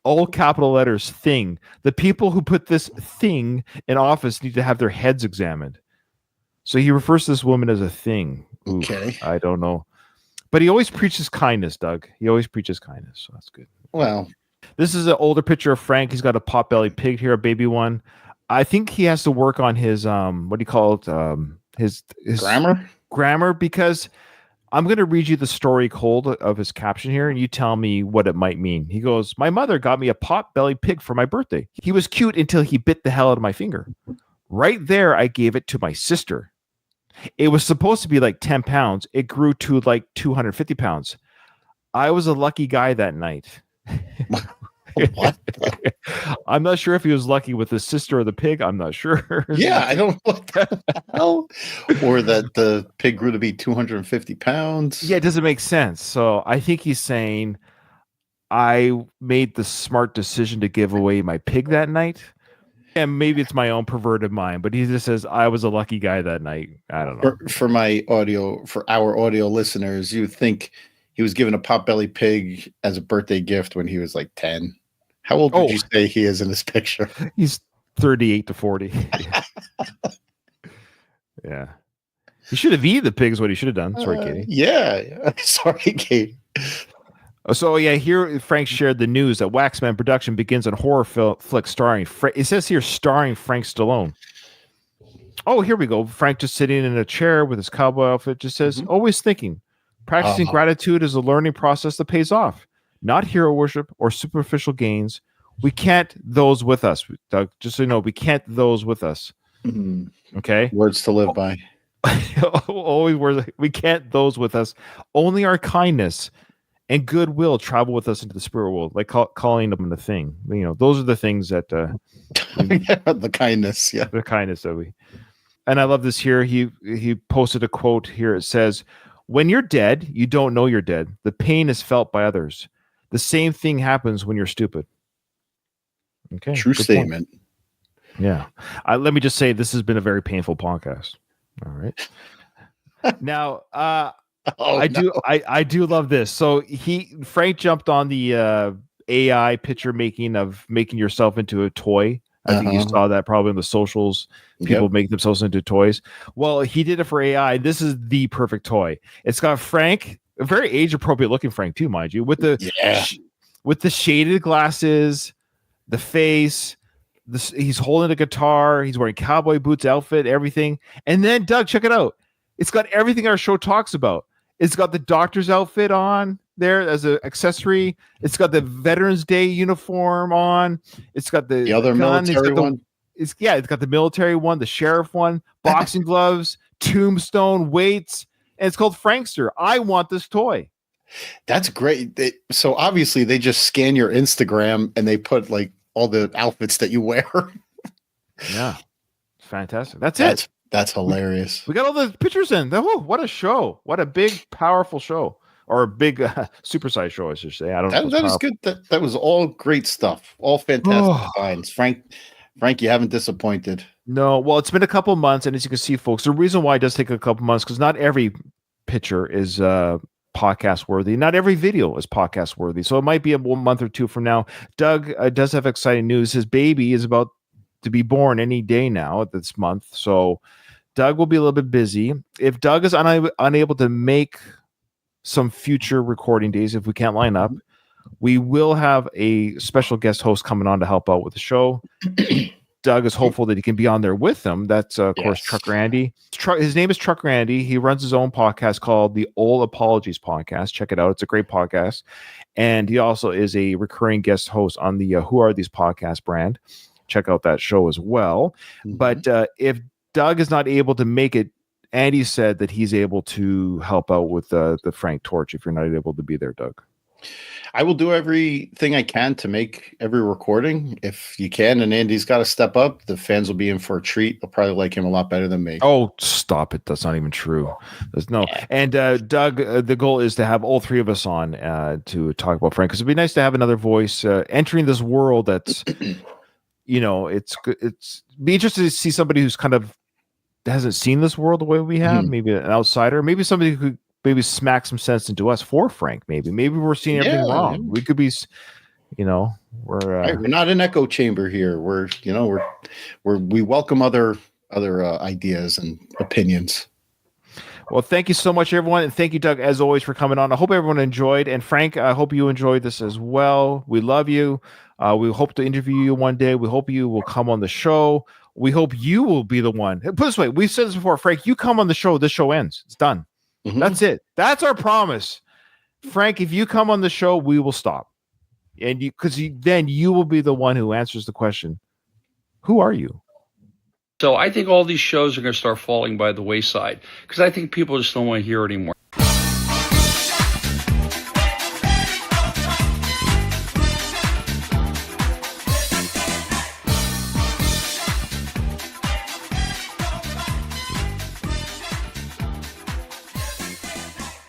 All capital letters, thing. The people who put this thing in office need to have their heads examined. So he refers to this woman as a thing. Oof, okay. I don't know. But he always preaches kindness, Doug. He always preaches kindness. So that's good. Well, this is an older picture of Frank. He's got a pot-bellied pig here, a baby one. I think he has to work on his, what do you call it? His grammar, because I'm going to read you the story cold of his caption here, and you tell me what it might mean. He goes, my mother got me a pot-bellied pig for my birthday. He was cute until he bit the hell out of my finger. Right there, I gave it to my sister. It was supposed to be like 10 pounds. It grew to like 250 pounds. I was a lucky guy that night. What? I'm not sure if he was lucky with his sister or the pig. I'm not sure. Yeah, I don't know what the hell. Or that the pig grew to be 250 pounds. Yeah, it doesn't make sense. So I think he's saying, I made the smart decision to give away my pig that night. And maybe it's my own perverted mind, but he just says, I was a lucky guy that night. I don't know. For our audio listeners, you think he he was given a potbelly pig as a birthday gift when he was like 10. How old would you say he is in this picture? He's 38 to 40. Yeah. He should have eaten the pigs. What he should have done. Sorry, Katie. Yeah. Sorry, Katie. So yeah, here Frank shared the news that Waxman production begins on horror flick starring. It says here starring Frank Stallone. Oh, here we go. Frank just sitting in a chair with his cowboy outfit. Just says, always thinking. Practicing gratitude is a learning process that pays off. Not hero worship or superficial gains. We can't those with us, Doug. Just so you know, we can't those with us. Okay. Words to live by. Always words. We can't those with us. Only our kindness and goodwill travel with us into the spirit world, like calling them the thing. You know, those are the things that the kindness, the kindness that we. And I love this here. He posted a quote here. It says, "When you're dead, you don't know you're dead. The pain is felt by others. The same thing happens when you're stupid." Okay, true statement. Point. Yeah. Let me just say, this has been a very painful podcast. All right. Now, I do love this. So Frank jumped on the AI picture making of making yourself into a toy. I think you saw that probably in the socials. People make themselves into toys. Well, he did it for AI. This is the perfect toy. It's got Frank, a very age appropriate looking Frank too, mind you, with the shaded glasses, the face. He's holding a guitar. He's wearing cowboy boots, outfit, everything. And then Doug, check it out. It's got everything our show talks about. It's got the doctor's outfit on there as an accessory. It's got the Veterans Day uniform on. It's got the other gun. military one. It's got the military one, the sheriff one, boxing gloves, tombstone, weights, and it's called Frankster. I want this toy. That's great. So obviously they just scan your Instagram and they put like all the outfits that you wear. Yeah. It's fantastic. That's it. That's hilarious. We got all the pictures in. Oh, what a show. What a big, powerful show. Or a big supersized show, I should say. I don't know. That was good. That was all great stuff. All fantastic finds. Frank, you haven't disappointed. No. Well, it's been a couple months. And as you can see, folks, the reason why it does take a couple months, because not every picture is podcast worthy. Not every video is podcast worthy. So it might be a month or two from now. Doug does have exciting news. His baby is about to be born any day now this month. So Doug will be a little bit busy. If Doug is unable to make some future recording days, if we can't line up, we will have a special guest host coming on to help out with the show. Doug is hopeful that he can be on there with them. That's, of course, Trucker Andy. His name is Trucker Andy. He runs his own podcast called the All Apologies Podcast. Check it out. It's a great podcast. And he also is a recurring guest host on the Who Are These Podcast brand. Check out that show as well. But if Doug is not able to make it, Andy said that he's able to help out with the Frank Torch if you're not able to be there, Doug. I will do everything I can to make every recording. If you can, and Andy's got to step up, the fans will be in for a treat. They'll probably like him a lot better than me. Oh, stop it. That's not even true. There's no. And Doug, the goal is to have all three of us on to talk about Frank, because it'd be nice to have another voice entering this world that's, it's be interested to see somebody who's kind of hasn't seen this world the way we have, maybe an outsider, maybe somebody who maybe smack some sense into us for Frank. Maybe we're seeing everything wrong. We could be, we're not an echo chamber here. We welcome other ideas and opinions. Well, thank you so much, everyone, and thank you, Doug, as always, for coming on. I hope everyone enjoyed, and Frank, I hope you enjoyed this as well. We love you. We hope to interview you one day. We hope you will come on the show. We hope you will be the one. Put it this way, we've said this before, Frank. You come on the show, this show ends. It's done. That's it. That's our promise, Frank. If you come on the show, we will stop, and then you will be the one who answers the question: who are you? So I think all these shows are going to start falling by the wayside because I think people just don't want to hear it anymore.